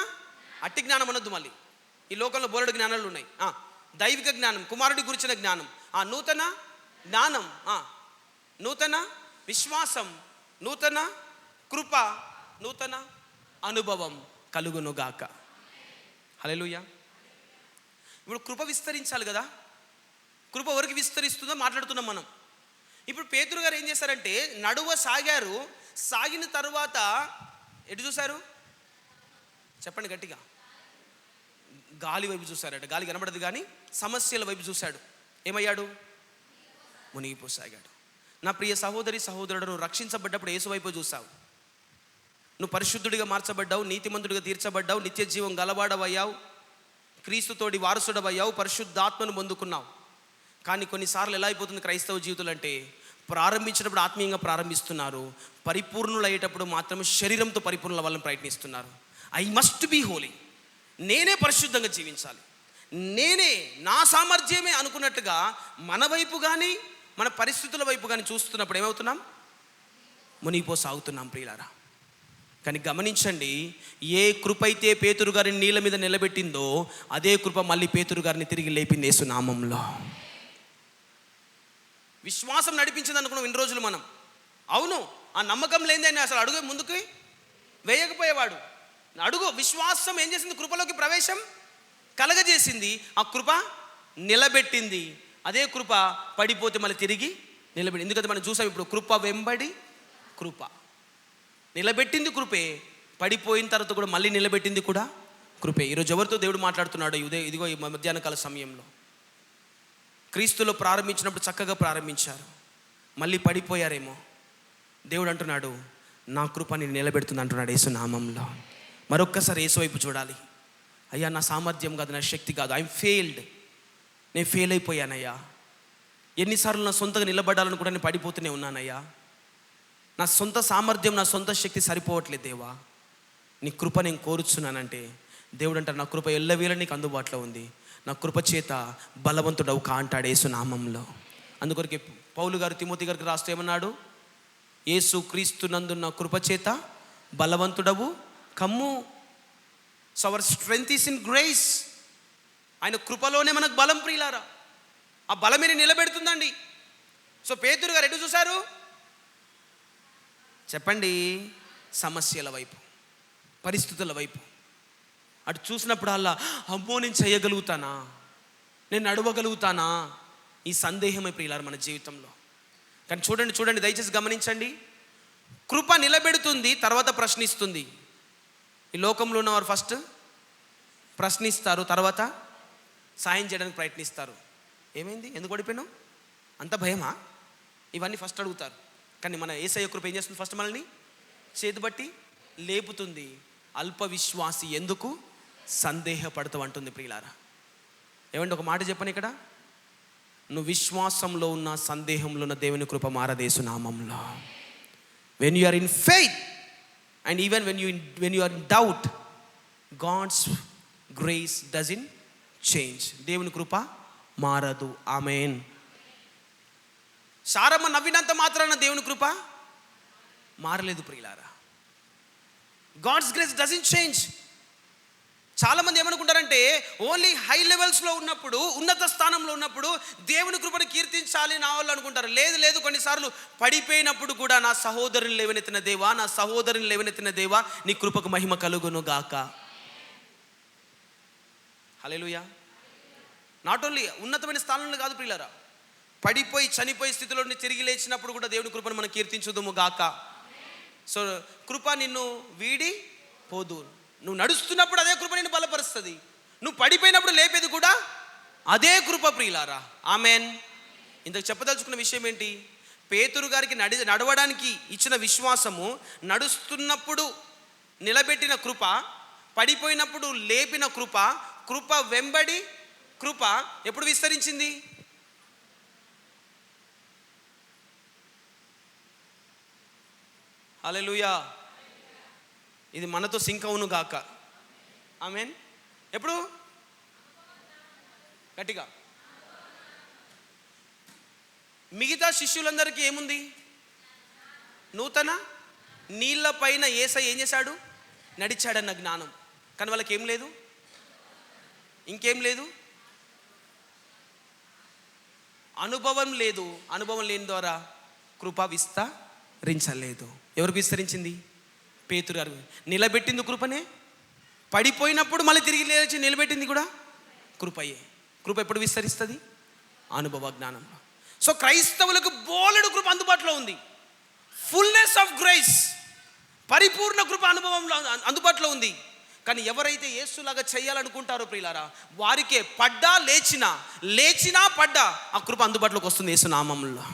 అట్టి జ్ఞానం అనొద్దు. మళ్ళీ ఈ లోకంలో బోలెడు జ్ఞానాలు ఉన్నాయి. దైవిక జ్ఞానం, కుమారుడి గురించిన జ్ఞానం, నూతన జ్ఞానం, నూతన విశ్వాసం, నూతన కృప, నూతన అనుభవం కలుగునుగాక. హల్లెలూయా. ఇప్పుడు కృప విస్తరించాలి కదా. కృప ఎవరికి విస్తరిస్తుందో మాట్లాడుతున్నాం మనం. ఇప్పుడు పేతురు గారు ఏం చేశారంటే నడువ సాగారు. సాగిన తర్వాత ఎటు చూశారు? చెప్పండి గట్టిగా. గాలి వైపు చూశారట. గాలి కనబడదు కానీ సమస్యల వైపు చూశాడు. ఏమయ్యాడు? మునిగిపోసాగాడు. నా ప్రియ సహోదరి సహోదరుడు, నువ్వు రక్షించబడ్డప్పుడు యేసు వైపు చూసావు. నువ్వు పరిశుద్ధుడిగా మార్చబడ్డావు, నీతిమంతుడిగా తీర్చబడ్డావు, నిత్య జీవం గలవాడవయ్యావు, క్రీస్తుతోటి వారసుడవయ్యావు, పరిశుద్ధాత్మను పొందుకున్నావు. కానీ కొన్నిసార్లు ఎలా అయిపోతుంది క్రైస్తవ జీవితాలు అంటే, ప్రారంభించినప్పుడు ఆత్మీయంగా ప్రారంభిస్తున్నారు, పరిపూర్ణులు అయ్యేటప్పుడు మాత్రం శరీరంతో పరిపూర్ణుల వాళ్ళని ప్రయత్నిస్తున్నారు. ఐ మస్ట్ బీ హోలీ, నేనే పరిశుద్ధంగా జీవించాలి, నేనే, నా సామర్థ్యమే అనుకున్నట్టుగా మన వైపు కానీ మన పరిస్థితుల వైపు కానీ చూస్తున్నప్పుడు ఏమవుతున్నాం? మునిగిపోసాగుతున్నాం ప్రియులారా. కానీ గమనించండి, ఏ కృప అయితే పేతురు గారిని నీళ్ళ మీద నిలబెట్టిందో అదే కృప మళ్ళీ పేతురు గారిని తిరిగి లేపింది యేసు నామంలో. విశ్వాసం నడిపించింది అనుకున్నాం ఇన్ని రోజులు మనం. అవును, ఆ నమ్మకం లేనిదే ఆయన అసలు అడుగు ముందుకు వేయకపోయేవాడు. అడుగు విశ్వాసం ఏం చేసింది? కృపలోకి ప్రవేశం కలగజేసింది. ఆ కృప నిలబెట్టింది. అదే కృప పడిపోతే మళ్ళీ తిరిగి నిలబెట్టి. ఎందుకంటే మనం చూసాం ఇప్పుడు, కృప వెంబడి కృప. నిలబెట్టింది కృపే, పడిపోయిన తర్వాత కూడా మళ్ళీ నిలబెట్టింది కూడా కృపే. ఈరోజు ఎవరితో దేవుడు మాట్లాడుతున్నాడు? ఇదిగో ఈ మధ్యాహ్న కాల సమయంలో క్రీస్తులో ప్రారంభించినప్పుడు చక్కగా ప్రారంభించారు, మళ్ళీ పడిపోయారేమో. దేవుడు అంటున్నాడు, నా కృపని నిలబెడుతుంది అంటున్నాడు యేసు నామంలో. మరొక్కసారి యేసు వైపు చూడాలి. అయ్యా, నా సామర్థ్యం కాదు, నా శక్తి కాదు, ఐఎమ్ ఫెయిల్డ్, నేను ఫెయిల్ అయిపోయానయ్యా. ఎన్నిసార్లు నా సొంతగా నిలబడాలని కూడా నేను పడిపోతూనే ఉన్నానయ్యా. నా సొంత సామర్థ్యం, నా సొంత శక్తి సరిపోవట్లేదు దేవా, నీ కృప నేను కోరుచున్నానంటే దేవుడు అంటారు, నా కృప ఎల్లవేళ నీకు అందుబాటులో ఉంది, నా కృప చేత బలవంతుడవు కా అంటాడు యేసు నామంలో. అందుకొరకే పౌలు గారు తిమోతి గారికి రాస్తూ ఏమన్నాడు? యేసు క్రీస్తు నందు నా కృప చేత బలవంతుడవు కమ్ము. So our strength is in grace. ఆయన కృపలోనే మనకు బలం ప్రియులారా. ఆ బలమే నిలబెడుతుందండి. సో పేతురు గారు ఎటు చూశారు చెప్పండి? సమస్యల వైపు, పరిస్థితుల వైపు. అటు చూసినప్పుడు అలా, అమ్మో నేను చేయగలుగుతానా, నేను నడవగలుగుతానా, ఈ సందేహమే ప్రియులారా మన జీవితంలో. కానీ చూడండి దయచేసి గమనించండి. కృప నిలబెడుతుంది, తర్వాత ప్రశ్నిస్తుంది. ఈ లోకంలో ఉన్నవారు ఫస్ట్ ప్రశ్నిస్తారు, తర్వాత సాయం చేయడానికి ప్రయత్నిస్తారు. ఏమైంది, ఎందుకు ఓడిపోయినావు, అంత భయమా, ఇవన్నీ ఫస్ట్ అడుగుతారు. కానీ మన యేసయ్య కృప ఏం చేస్తుంది? ఫస్ట్ మనల్ని చేతుబట్టి లేపుతుంది. అల్ప విశ్వాసి ఎందుకు సందేహపడతావు అంటుంది ప్రియులారా. ఏమంటే ఒక మాట చెప్పను ఇక్కడ, నువ్వు విశ్వాసంలో ఉన్న, సందేహంలో ఉన్న, దేవుని కృప మారదేసు నామంలో. When you are in faith and even when you are in doubt, God's grace doesn't change. దేవుని కృప మారదు. ఆమేన్. సారమ్మ నవ్వినంత మాత్రాన దేవుని కృప మారలేదు ప్రియులారా. God's grace doesn't change. చాలామంది ఏమనుకుంటారంటే ఓన్లీ హై లెవెల్స్లో ఉన్నప్పుడు, ఉన్నత స్థానంలో ఉన్నప్పుడు దేవుని కృపను కీర్తించాలి నా వాళ్ళు అనుకుంటారు. లేదు, కొన్నిసార్లు పడిపోయినప్పుడు కూడా నా సహోదరుని లేవనెత్తిన దేవా, నా సహోదరుని లేవనెత్తిన దేవా, నీ కృపకు మహిమ కలుగును గాక. హల్లెలూయా. నాట్ ఓన్లీ ఉన్నతమైన స్థానంలో కాదు ప్రియులారా, పడిపోయి చనిపోయే స్థితిలో నుండి తిరిగి లేచినప్పుడు కూడా దేవుని కృపను మనం కీర్తించుదుము గాక. సో కృప నిన్ను వీడి పోదు. నువ్వు నడుస్తున్నప్పుడు అదే కృప నిన్ను బలపరుస్తుంది. నువ్వు పడిపోయినప్పుడు లేపేది కూడా అదే కృప ప్రియులారా. ఆమెన్. ఇంతకు చెప్పదలుచుకున్న విషయం ఏంటి? పేతురు గారికి నడవడానికి ఇచ్చిన విశ్వాసము, నడుస్తున్నప్పుడు నిలబెట్టిన కృప, పడిపోయినప్పుడు లేపిన కృప, కృప వెంబడి కృప ఎప్పుడు విస్తరించింది? హల్లెలూయా. ఇది మనతో సింక్ అవును గాక. ఆమేన్. ఎప్పుడు? గట్టిగా. మిగతా శిష్యులందరికీ ఏముంది? నూతన నీళ్ళ పైన యేసయ్య ఏం చేశాడు? నడిచాడన్న జ్ఞానం. కానీ వాళ్ళకి ఏం లేదు, ఇంకేం లేదు, అనుభవం లేదు. అనుభవం లేని ద్వారా కృప విస్తరించలేదు. ఎవరికి విస్తరించింది? పేతురు గారు. నిలబెట్టింది కృపనే, పడిపోయినప్పుడు మళ్ళీ తిరిగి లేచి నిలబెట్టింది కూడా కృపయే. కృప ఎప్పుడు విస్తరిస్తుంది? అనుభవ జ్ఞానంలో. సో క్రైస్తవులకు బోలెడు కృప అందుబాటులో ఉంది. ఫుల్నెస్ ఆఫ్ గ్రేస్, పరిపూర్ణ కృప అనుభవంలో అందుబాటులో ఉంది. కానీ ఎవరైతే యేసులాగా చేయాలనుకుంటారో ప్రియులారా, వారికే పడ్డా లేచినా పడ్డా ఆ కృప అందుబాటులోకి వస్తుంది యేసు నామములో.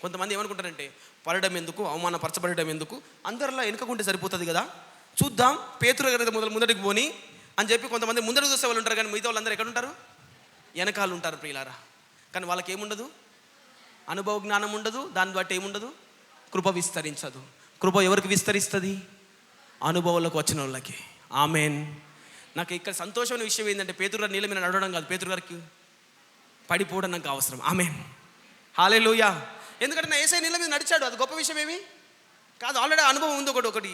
కొంతమంది ఏమనుకుంటారంటే, పడడం ఎందుకు, అవమానపరచబడడం ఎందుకు, అందరిలా వెనుకకుంటే సరిపోతుంది కదా, చూద్దాం పేతురు గారి ముందడికి పోని అని చెప్పి కొంతమంది ముందరకు చూసే వాళ్ళు ఉంటారు. కానీ మిగతా వాళ్ళందరూ ఎక్కడ ఉంటారు? వెనకాల ఉంటారు ప్రియులారా. కానీ వాళ్ళకి ఏముండదు? అనుభవ జ్ఞానం ఉండదు. దాన్ని బట్టి ఏముండదు? కృప విస్తరించదు. కృప ఎవరికి విస్తరిస్తుంది? అనుభవంలోకి వచ్చిన వాళ్ళకి. ఆమెన్. నాకు ఇక్కడ సంతోషమైన విషయం ఏంటంటే, పేతురు గారు నీళ్ళ మీద నడవడం కాదు, పేతురు గారికి పడిపోవడం నాకు అవసరం. ఆమెన్. హల్లెలూయా. ఎందుకంటే నా యేసయ్య నీళ్ళ మీద నడిచాడు, అది గొప్ప విషయం ఏమి కాదు. ఆల్రెడీ అనుభవం ఉంది ఒకటి.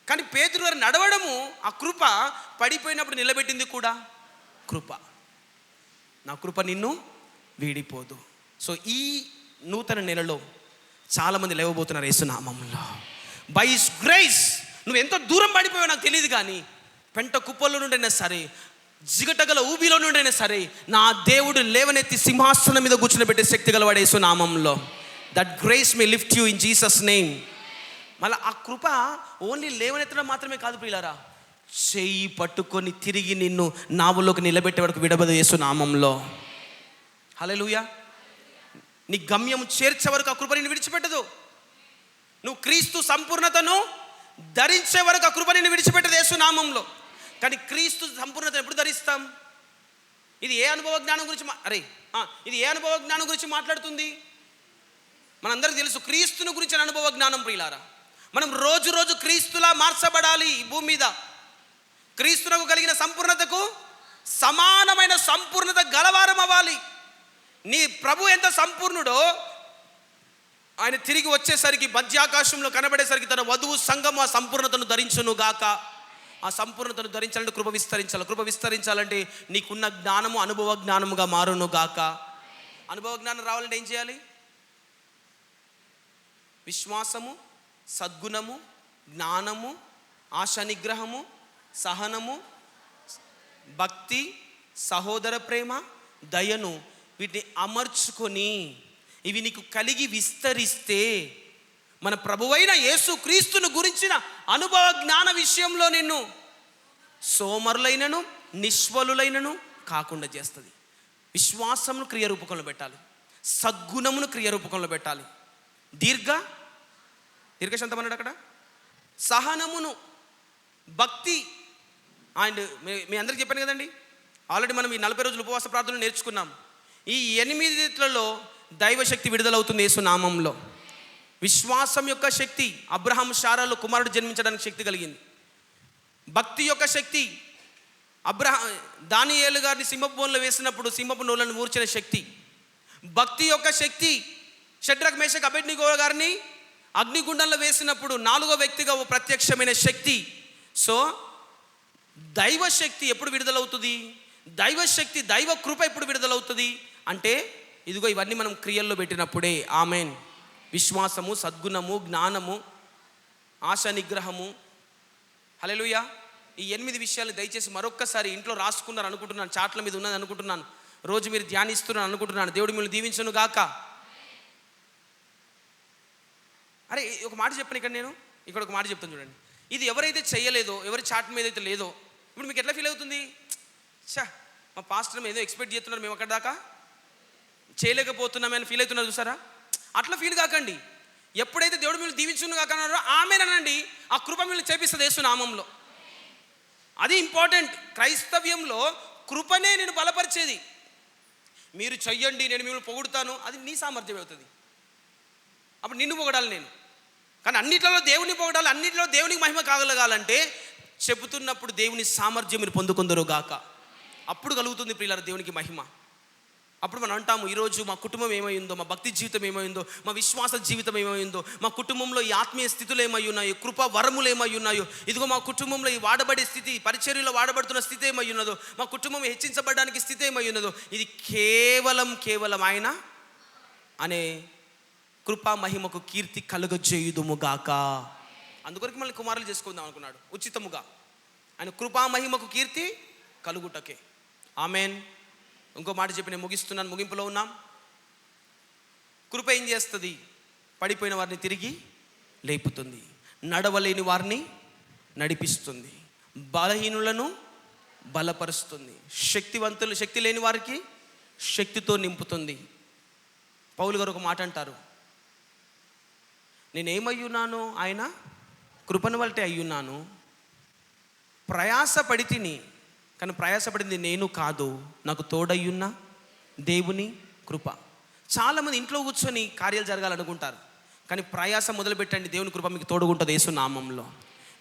కానీ పేతురు గారు నడవడము ఆ కృప, పడిపోయినప్పుడు నిలబెట్టింది కూడా కృప. నా కృప నిన్ను వీడిపోదు. సో ఈ నూతన నెలలో చాలామంది లేవబోతున్నారు యేసు నామములో. By his grace. నువ్వు ఎంతో దూరం పడిపోయావో నాకు తెలియదు, కానీ పెంట కుప్పల్లో నుండైనా సరే, జిగటగల ఊబిలో నుండైనా సరే, నా దేవుడు లేవనెత్తి సింహాసనం మీద కూర్చుని పెట్టే శక్తి గలవాడు యేసు నామంలో. That grace May lift you in Jesus name. మళ్ళీ ఆ కృప ఓన్లీ లేవనెత్తడం మాత్రమే కాదు ప్రియులారా, చెయ్యి పట్టుకొని తిరిగి నిన్ను నావులోకి నిలబెట్టే వరకు విడవదు యేసు నామంలో. హల్లెలూయా. నీ గమ్యం చేర్చే వరకు ఆ కృప నిన్ను విడిచిపెట్టదు. నువ్వు క్రీస్తు సంపూర్ణతను ధరించే వరకు ఆ కృప నిన్ను విడిచిపెట్టదు యేసు నామంలో. కానీ క్రీస్తు సంపూర్ణత ఎప్పుడు ధరిస్తాం? ఇది ఏ అనుభవ జ్ఞానం గురించి ఇది ఏ అనుభవ జ్ఞానం గురించి మాట్లాడుతుంది? మనందరికీ తెలుసు, క్రీస్తుని గురించిన అనుభవ జ్ఞానం ప్రియులారా. మనం రోజు రోజు క్రీస్తులా మార్చబడాలి. ఈ భూమి మీద క్రీస్తునకు కలిగిన సంపూర్ణతకు సమానమైన సంపూర్ణత గలవారం అవ్వాలి. నీ ప్రభు ఎంత సంపూర్ణుడో, ఆయన తిరిగి వచ్చేసరికి మధ్యాకాశంలో కనబడేసరికి తన వధువు సంఘం ఆ సంపూర్ణతను ధరించును గాక. ఆ సంపూర్ణతను ధరించాలంటే కృప విస్తరించాలి. కృప విస్తరించాలంటే నీకున్న జ్ఞానము అనుభవ జ్ఞానముగా మారును గాక. అనుభవ జ్ఞానం రావాలంటే ఏం చేయాలి? విశ్వాసము, సద్గుణము, జ్ఞానము, ఆశా నిగ్రహము, సహనము, భక్తి, సహోదర ప్రేమ, దయను వీటిని అమర్చుకొని ఇవి నీకు కలిగి విస్తరిస్తే మన ప్రభువైన యేసు క్రీస్తును గురించిన అనుభవ జ్ఞాన విషయంలో నిన్ను సోమరులైనను నిష్ఫలులైనను కాకుండా చేస్తుంది. విశ్వాసమును క్రియారూపకంలో పెట్టాలి, సద్గుణమును క్రియారూపకంలో పెట్టాలి, దీర్ఘశాంతం అన్నాడు అక్కడ, సహనమును, భక్తి. అండ్ మీ అందరికి చెప్పాను కదండి, ఆల్రెడీ మనం ఈ 40 రోజులు ఉపవాస ప్రార్థనలు నేర్చుకున్నాం. ఈ 8 దైవశక్తి విడుదలవుతుంది యేసు నామంలో. విశ్వాసం యొక్క శక్తి, అబ్రహాం శారాలో కుమారుడు జన్మించడానికి శక్తి కలిగింది. భక్తి యొక్క శక్తి, దానియేలు గారిని సింహపు బోన్లో వేసినప్పుడు సింహపు నోళ్ళను మూర్చిన శక్తి. భక్తి యొక్క శక్తి, షడ్రక్ మేషక్ అబేద్నెగో గారిని అగ్నిగుండంలో వేసినప్పుడు 4వ వ్యక్తిగా ఓ ప్రత్యక్షమైన శక్తి. సో దైవశక్తి ఎప్పుడు విడుదలవుతుంది? దైవశక్తి, దైవ కృప ఎప్పుడు విడుదలవుతుంది అంటే ఇదిగో ఇవన్నీ మనం క్రియల్లో పెట్టినప్పుడే. ఆమెన్. విశ్వాసము, సద్గుణము, జ్ఞానము, ఆశా నిగ్రహము. హల్లెలూయా. ఈ 8 విషయాలు దయచేసి మరొక్కసారి ఇంట్లో రాసుకున్నారు అనుకుంటున్నాను, చాట్ల మీద ఉన్నది అనుకుంటున్నాను, రోజు మీరు ధ్యానిస్తున్నారు అనుకుంటున్నాను. దేవుడు మిమ్మల్ని దీవించును గాక. అరే ఒక మాట చెప్పాను ఇక్కడ ఒక మాట చెప్తాను చూడండి. ఇది ఎవరైతే చేయలేదో, ఎవరి చాట్ మీద అయితే లేదో, ఇప్పుడు మీకు ఎట్లా ఫీల్ అవుతుంది? మా పాస్టర్ ఏదో ఎక్స్పెక్ట్ చేస్తున్నారు, మేము అక్కడ దాకా చేయలేకపోతున్నామని ఫీల్ అవుతున్నారు చూసారా? అట్లా ఫీల్ కాకండి. ఎప్పుడైతే దేవుడు మిమ్మల్ని దీవించును కాక అన్నారో ఆమెనండి, ఆ కృప మిమ్మల్ని చేపిస్తుంది యేసు నామంలో. అది ఇంపార్టెంట్. క్రైస్తవ్యంలో కృపనే నేను బలపరిచేది. మీరు చెయ్యండి, నేను మిమ్మల్ని పొగుడుతాను, అది నీ సామర్థ్యం అవుతుంది. అప్పుడు నిన్ను పొగడాలి నేను. కానీ అన్నిట్లలో దేవుని పొగడాలి, అన్నింటిలో దేవునికి మహిమ కాగలగాలంటే చెబుతున్నప్పుడు దేవుని సామర్థ్యం మీరు పొందుకుందరు గాక. అప్పుడు కలుగుతుంది ప్రియులారా దేవునికి మహిమ. అప్పుడు మనం అంటాము, ఈరోజు మా కుటుంబం ఏమైందో, మా భక్తి జీవితం ఏమైందో, మా విశ్వాస జీవితం ఏమైందో, మా కుటుంబంలో ఈ ఆత్మీయ స్థితులు ఏమై ఉన్నాయో, కృపా వరములు ఏమై ఉన్నాయో, ఇదిగో మా కుటుంబంలో ఈ వాడబడే స్థితి, పరిచర్యలో వాడబడుతున్న స్థితి ఏమై ఉన్నదో, మా కుటుంబం హెచ్చించబడడానికి స్థితి ఏమై ఉన్నదో, ఇది కేవలం ఆయన అనే కృపా మహిమకు కీర్తి కలుగజేయుదుముగాక. అందుకొరకు మళ్ళీ కుమారులు చేసుకుందాం అనుకున్నాడు ఉచితముగా. ఆయన కృపా మహిమకు కీర్తి కలుగుటకే. ఆమెన్. ఇంకో మాట చెప్పి నేను ముగిస్తున్నాను, ముగింపులో ఉన్నాం. కృప ఏం చేస్తుంది? పడిపోయిన వారిని తిరిగి లేపుతుంది, నడవలేని వారిని నడిపిస్తుంది, బలహీనులను బలపరుస్తుంది, శక్తి లేని వారికి శక్తితో నింపుతుంది. పౌలు గారు ఒక మాట అంటారు, నేనేమయ్యున్నాను? ఆయన కృపను వల్లే అయ్యున్నాను. ప్రయాసపడి తిని, కానీ ప్రయాసపడింది నేను కాదు, నాకు తోడయ్యున్న దేవుని కృప. చాలామంది ఇంట్లో కూర్చొని కార్యాలు జరగాలనుకుంటారు, కానీ ప్రయాస మొదలుపెట్టండి, దేవుని కృప మీకు తోడుగుంటుంది యేసు నామంలో.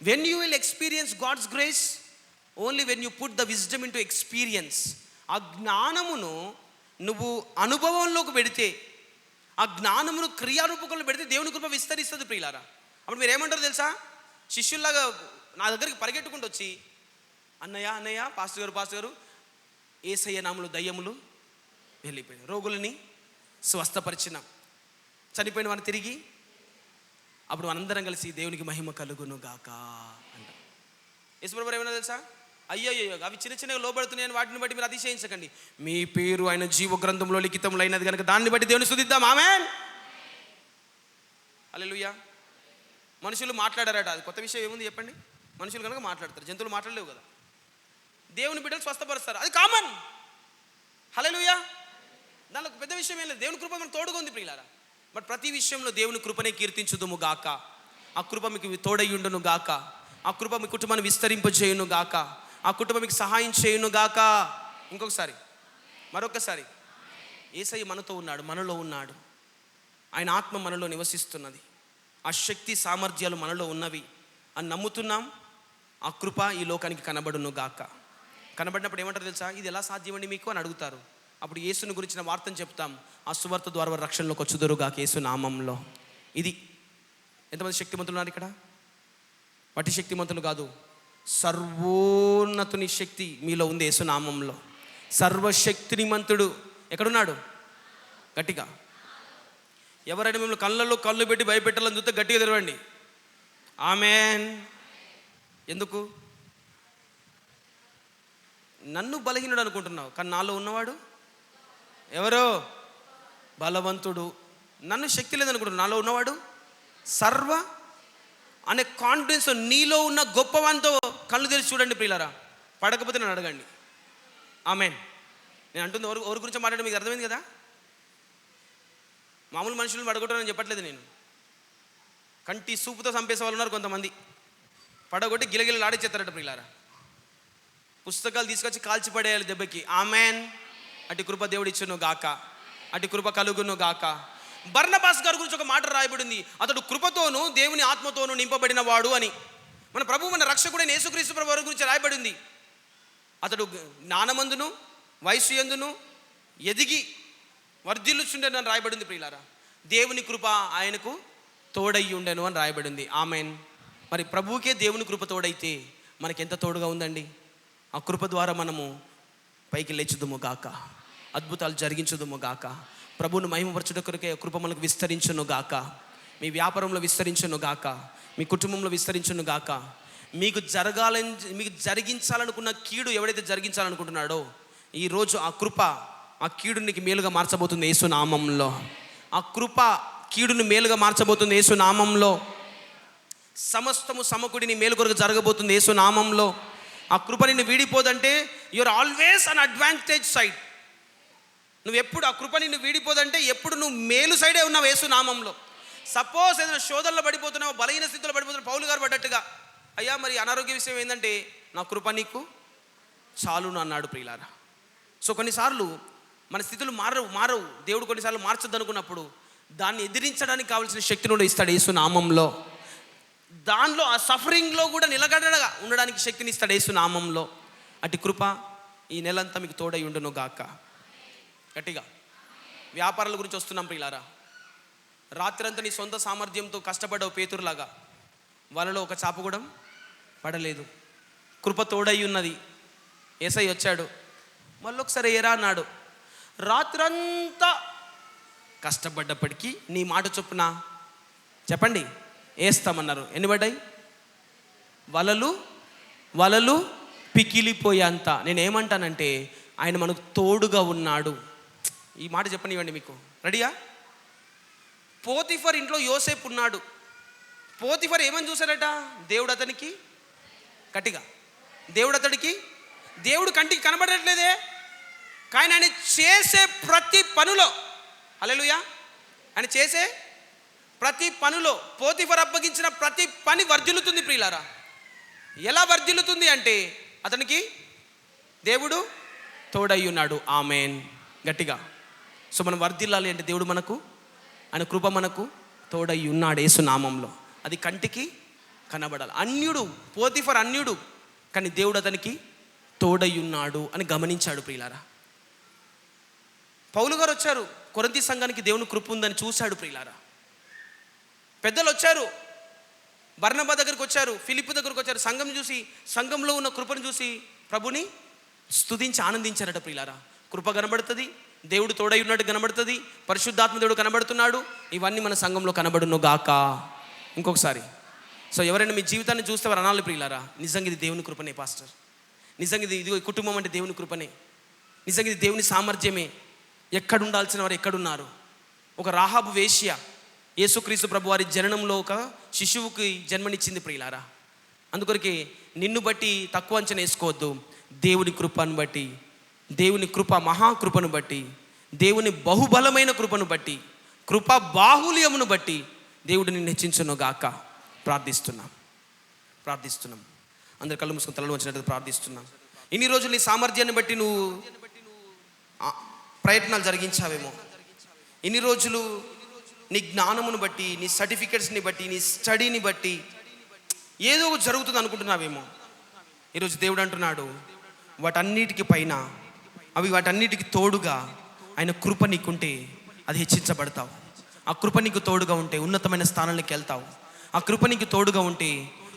When you will experience God's grace only when you put the wisdom into experience. ఆ జ్ఞానమును నువ్వు అనుభవంలోకి పెడితే, ఆ జ్ఞానమును క్రియారూపకంలో పెడితే దేవుని కృప విస్తరిస్తుంది ప్రియులారా. అప్పుడు మీరు ఏమంటారు తెలుసా? శిష్యుల్లాగా నా దగ్గరికి పరిగెట్టుకుంటూ వచ్చి, అన్నయ్య పాస్టర్ గారు యేసయ్య నామములో దయ్యములు వెళ్ళిపోయినాయి, రోగులని స్వస్థపరిచిన, చనిపోయిన వారిని తిరిగి, అప్పుడు మనందరం కలిసి దేవునికి మహిమ కలుగును గాక అంట. యేసుప్రభువు ఏమన్నా తెలుసా? అయ్యో అవి చిన్నగా లోబడుతున్నాయని వాటిని బట్టి మీరు అతిశయించకండి, మీ పేరు ఆయన జీవ గ్రంథంలో లిఖితంలో అయినది కనుక దాన్ని బట్టి దేవుని స్తుతిద్దాం. ఆమేన్. హల్లెలూయా. మనుషులు మాట్లాడారట, అది కొత్త విషయం ఏముంది చెప్పండి? మనుషులు కనుక మాట్లాడతారు, జంతువులు మాట్లాడలేవు కదా. దేవుని బిడ్డలు స్వస్థపరుస్తారు, అది కామన్. హల్లెలూయా. దానిలో పెద్ద విషయం ఏం లేదు. దేవుని కృప మనకు తోడుగా ఉంది ప్రియులారా. బట్ ప్రతి విషయంలో దేవుని కృపనే కీర్తించుదుము గాక. ఆ కృప మీకు తోడయ్యుండును గాక. ఆ కృప మీ కుటుంబాన్ని విస్తరింపజేయును గాక. ఆ కుటుంబం మీకు సహాయం చేయును గాక. ఇంకొకసారి, మరొకసారి యేసయ్య మనతో ఉన్నాడు, మనలో ఉన్నాడు. ఆయన ఆత్మ మనలో నివసిస్తున్నది. ఆ శక్తి సామర్థ్యాలు మనలో ఉన్నవి అని నమ్ముతున్నాం. ఆ కృప ఈ లోకానికి కనబడును గాక. కనబడినప్పుడు ఏమంటారు తెలుసా? ఇది ఎలా సాధ్యమండి మీకు అని అడుగుతారు. అప్పుడు యేసుని గురించిన వార్తను చెప్తాం. ఆ సువార్త ద్వారా వారు రక్షణలోకి వచ్చుదురు గాక యేసు నామంలో. ఇది ఎంతమంది శక్తిమంతులు ఉన్నారు ఇక్కడ? వట్టి శక్తిమంతులు కాదు, సర్వోన్నతుని శక్తి మీలో ఉంది యేసు నామంలో. సర్వశక్తిమంతుడు ఎక్కడున్నాడు? గట్టిగా ఎవరైనా మిమ్మల్ని కళ్ళల్లో కళ్ళు పెట్టి భయపెట్టాలని చూస్తే గట్టిగా తెరవండి. ఆమేన్. ఎందుకు? నన్ను బలహీనుడు అనుకుంటున్నావు, కానీ నాలో ఉన్నవాడు ఎవరో బలవంతుడు. నన్ను శక్తి లేదనుకుంటున్నావు, నాలో ఉన్నవాడు సర్వ అనే కాన్ఫిడెన్స్ నీలో ఉన్న గొప్పవానితో కళ్ళు తెరిచి చూడండి ప్రియులారా. పడకపోతే నన్ను అడగండి. ఆమేన్. నేను అంటుంది ఎవరి గురించి మాట్లాడడం మీకు అర్థమైంది కదా? మామూలు మనుషులను పడగొట్టాలని చెప్పట్లేదు నేను. కంటి సూపుతో చంపేసే వాళ్ళు ఉన్నారు కొంతమంది. పడగొట్టి గిలగిలలు ఆడిచేస్తారట ప్రియులారా. పుస్తకాలు తీసుకొచ్చి కాల్చి పడేయాలి దెబ్బకి. ఆమేన్. అటు కృప దేవుడు ఇచ్చును గాక, అటు కృప కలుగును గాక. బర్నబాస్ గారి గురించి ఒక మాట రాయబడింది, అతడు కృపతోను దేవుని ఆత్మతోను నింపబడిన వాడు అని. మన ప్రభు మన రక్షకుడైన యేసుక్రీస్తు ప్రభు వారి గురించి రాయబడింది. అతడు జ్ఞానమందును వయసు యందును ఎదిగి వర్ధిల్లుచుండెను అని రాయబడింది ప్రియులారా. దేవుని కృప ఆయనకు తోడై ఉండెను అని రాయబడింది. ఆమేన్. మరి ప్రభువుకే దేవుని కృప తోడైతే మనకెంత తోడుగా ఉందండి. ఆ కృప ద్వారా మనము పైకి లేచుదుము గాక, అద్భుతాలు జరిగించుదుము గాక. ప్రభువును మహిమపరచుట కొరకే కృప మనకు విస్తరించును గాక. మీ వ్యాపారంలో విస్తరించును గాక, మీ కుటుంబంలో విస్తరించును గాక. మీకు జరిగించాలనుకున్న కీడు ఎవడైతే జరిగించాలనుకుంటున్నాడో ఈరోజు ఆ కృప ఆ కీడునికి మేలుగా మార్చబోతుంది యేసు నామంలో. ఆ కృప కీడుని మేలుగా మార్చబోతుంది యేసు నామంలో. సమస్తము సమకుడిని మేలు కొరకు జరగబోతుంది యేసు నామంలో. ఆ కృప నిన్ను వీడిపోదంటే you're always on advantage side. నువ్వు ఎప్పుడు ఆ కృప నిన్ను వీడిపోదంటే ఎప్పుడు నువ్వు మేలు సైడే ఉన్నావు యేసు నామంలో. సపోజ్ ఏదైనా శోధనలో పడిపోతున్నావు, బలహీన స్థితిలో పడిపోతున్నావు, పౌలు గారు పడ్డట్టుగా, అయ్యా మరి అనారోగ్య విషయం ఏంటంటే నా కృప నీకు చాలును అన్నాడు ప్రియులారా. సో కొన్నిసార్లు మన స్థితులు మారవు. దేవుడు కొన్నిసార్లు మార్చద్దు అనుకున్నప్పుడు దాన్ని ఎదిరించడానికి కావాల్సిన శక్తిని కూడా ఇస్తాడు యేసు నామంలో. దానిలో ఆ సఫరింగ్లో కూడా నిలకడగా ఉండడానికి శక్తిని ఇస్తాడు యేసు నామంలో. అటు కృప ఈ నెలంతా మీకు తోడై ఉండును గాక. గట్టిగా వ్యాపారాల గురించి వస్తున్నాం ప్రియులారా. రాత్రంతా నీ సొంత సామర్థ్యంతో కష్టపడ్డావు పేతురులాగా, వాళ్ళలో ఒక చాప కూడా పడలేదు. కృప తోడై ఉన్నది. యేసయ్య వచ్చాడు, మళ్ళీ ఒకసారి ఏరా అన్నాడు. రాత్రంతా కష్టపడ్డప్పటికీ నీ మాట చొప్పున చెప్పండి వేస్తామన్నారు. ఎన్ని పడ్డాయి? వలలు పికిలిపోయేంత. నేనేమంటానంటే ఆయన మనకు తోడుగా ఉన్నాడు. ఈ మాట చెప్పనివ్వండి మీకు. రెడీయా? పోతిఫర్ ఇంట్లో యోసేపు ఉన్నాడు. పోతిఫర్ ఏమని చూశాడట? దేవుడు అతనికి గట్టిగా దేవుడు కంటికి కనబడట్లేదే, కానీ ఆయన చేసే ప్రతి పనిలో, హల్లెలూయా, ఆయన చేసే ప్రతి పనిలో పోతిఫర్ అప్పగించిన ప్రతి పని వర్ధిల్లుతుంది ప్రియులారా. ఎలా వర్ధిల్లుతుంది అంటే అతనికి దేవుడు తోడై ఉన్నాడు. ఆమేన్. గట్టిగా. సో మనం వర్ధిల్లాలి అంటే దేవుడు మనకు, ఆయన కృప మనకు తోడై ఉన్నాడు యేసు నామంలో. అది కంటికి కనబడాలి. అన్యుడు పోతిఫర్, అన్యుడు, కానీ దేవుడు అతనికి తోడై ఉన్నాడు అని గమనించాడు ప్రియులారా. పౌలు గారు వచ్చారు, కొరింథీ సంఘానికి దేవుని కృప ఉందని చూశాడు ప్రియులారా. పెద్దలు వచ్చారు, బర్నబా దగ్గరికి వచ్చారు, ఫిలిప్పు దగ్గరికి వచ్చారు. సంఘం చూసి, సంఘంలో ఉన్న కృపను చూసి ప్రభుని స్తుతించి ఆనందించారట ప్రియులారా. కృప కనబడుతుంది, దేవుడు తోడై ఉన్నట్టు కనబడుతుంది, పరిశుద్ధాత్మ దేవుడు కనబడుతున్నాడు. ఇవన్నీ మన సంఘంలో కనబడును గాక. ఇంకొకసారి. సో ఎవరైనా మీ జీవితాన్ని చూస్తే వారు అనాలి ప్రియులారా, నిజంగా ఇది దేవుని కృపనే పాస్టర్, నిజంగా ఇది కుటుంబం అంటే దేవుని కృపనే, నిజంగా ఇది దేవుని సామర్థ్యమే. ఎక్కడ ఉండాల్సిన వారు ఎక్కడున్నారు. ఒక రాహాబు వేశ్య యేసుక్రీస్తు ప్రభు వారి జననంలో ఒక శిశువుకి జన్మనిచ్చింది ప్రియులారా. అందుకొరకే నిన్ను బట్టి తక్కువ అంచనా వేసుకోవద్దు. దేవుని కృపను బట్టి, దేవుని కృప మహాకృపను బట్టి, దేవుని బహుబలమైన కృపను బట్టి, కృప బాహుల్యమును బట్టి దేవుడు నిన్ను హెచ్చించును గాక. ప్రార్థిస్తున్నాం. అందరి కళ్ళు మూసుకుని తలలు వచ్చినట్టు ప్రార్థిస్తున్నాం. ఇన్ని రోజులు నీ సామర్థ్యాన్ని బట్టి నువ్వు ప్రయత్నాలు జరిగించావేమో. ఇన్ని రోజులు నీ జ్ఞానమును బట్టి, నీ సర్టిఫికెట్స్ని బట్టి, నీ స్టడీని బట్టి ఏదో ఒకటి జరుగుతుంది అనుకుంటున్నావేమో. ఈరోజు దేవుడు అంటున్నాడు, వాటన్నిటికి పైన, వాటన్నిటికి తోడుగా ఆయన కృప నీకుంటే అది హెచ్చించబడతావు. ఆ కృప నీకు తోడుగా ఉంటే ఉన్నతమైన స్థానానికి వెళ్తావు. ఆ కృప నీకు తోడుగా ఉంటే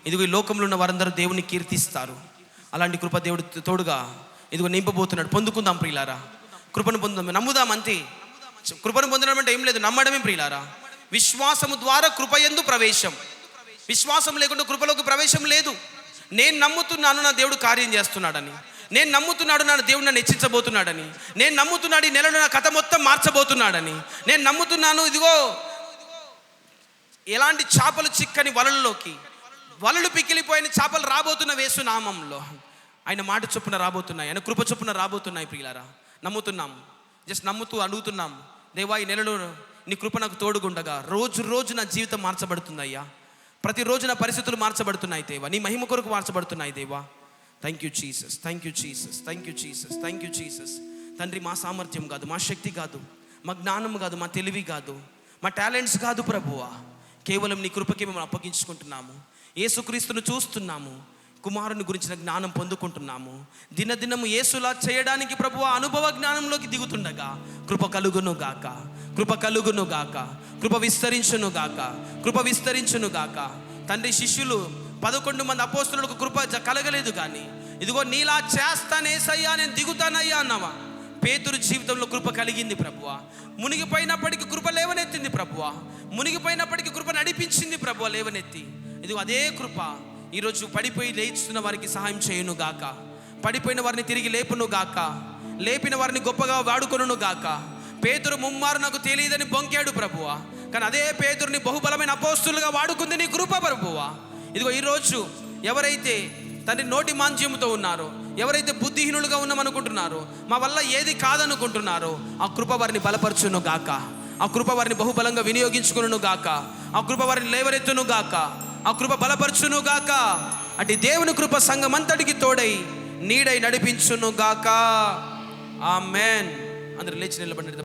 ఇదిగో ఈ లోకంలో ఉన్న వారందరూ దేవుని కీర్తిస్తారు. అలాంటి కృప దేవుడు తోడుగా ఇదిగో నింపబోతున్నాడు. పొందుకుందాం ప్రియులారా, కృపను పొందుదాం, నమ్ముదాం అంతే. కృపను పొందడం అంటే ఏం లేదు, నమ్మడమే ప్రియులారా. విశ్వాసము ద్వారా కృప యందు ప్రవేశం. విశ్వాసం లేకుండా కృపలోకి ప్రవేశం లేదు. నేను నమ్ముతున్నాను నా దేవుడు కార్యం చేస్తున్నాడని, నేను నమ్ముతున్నాడు నా దేవుడు నన్ను హెచ్చించబోతున్నాడని, నేను నమ్ముతున్నాడు ఈ నెలలో నా కథ మొత్తం మార్చబోతున్నాడని, నేను నమ్ముతున్నాను ఇదిగో ఎలాంటి చేపలు చిక్కని వలలలోకి, వలలు పిక్కిలిపోయిన చేపలు రాబోతున్న యేసు నామంలో ఆయన మాట చొప్పున రాబోతున్నాయి, ఆయన కృప చొప్పున రాబోతున్నాయి ప్రియులారా. నమ్ముతున్నాం, జస్ట్ నమ్ముతూ అడుగుతున్నాం, దేవా ఈ నెలలో నీ కృప నాకు తోడుగుండగా రోజు రోజు నా జీవితం మార్చబడుతుందయ్యా. ప్రతిరోజు నా పరిస్థితులు మార్చబడుతున్నాయి దేవా, నీ మహిమ కొరకు మార్చబడుతున్నాయి దేవా. Thank you Jesus, thank you Jesus, thank you Jesus, thank you Jesus. తండ్రి, మా సామర్థ్యం కాదు, మా శక్తి కాదు, మా జ్ఞానం కాదు, మా తెలివి కాదు, మా టాలెంట్స్ కాదు ప్రభువా, కేవలం నీ కృపకి మేము అప్పగించుకుంటున్నాము. యేసుక్రీస్తును చూస్తున్నాము, కుమారుని గురించిన జ్ఞానం పొందుకుంటున్నాము. దినదినము యేసులా చేయడానికి ప్రభువా అనుభవ జ్ఞానంలోకి దిగుతుండగా కృప కలుగును గాక, కృప కలుగును గాక, కృప విస్తరించును గాక, కృప విస్తరించును గాక. తండ్రి, శిష్యులు 11 మంది అపోస్తలులకు కృప కలగలేదు, కానీ ఇదిగో నీలా చేస్తానేసయ్యా, నేను దిగుతానయ్యా అన్నావా. పేతురు జీవితంలో కృప కలిగింది ప్రభువా. మునిగిపోయినప్పటికీ కృప లేవనెత్తింది ప్రభువా. మునిగిపోయినప్పటికీ కృప నడిపించింది ప్రభువా లేవనెత్తి. ఇదిగో అదే కృప ఈరోజు పడిపోయి లేచుతున్న వారికి సహాయం చేయును గాక, పడిపోయిన వారిని తిరిగి లేపును గాక, లేపిన వారిని గొప్పగా వాడుకొనును గాక. పేతురు ముమ్మారు నాకు తెలియదని బొంకాడు ప్రభువా, కానీ అదే పేతురుని బహుబలమైన అపోస్తులుగా వాడుకుంది నీ కృప ప్రభువా. ఇదిగో ఈరోజు ఎవరైతే తండ్రి నోటి మాంద్యంతో ఉన్నారో, ఎవరైతే బుద్ధిహీనులుగా ఉన్నామనుకుంటున్నారో, మా వల్ల ఏది కాదనుకుంటున్నారో, ఆ కృప వారిని బలపరచును గాక, ఆ కృప వారిని బహుబలంగా వినియోగించుకును గాక, ఆ కృప వారిని లేవరెత్తును గాక, ఆ కృప బలపరచును గాక. అటు దేవుని కృప సంఘమంతటికి తోడై నీడై నడిపించును గాక. ఆమేన్. అందరూ లేచి నిలబడి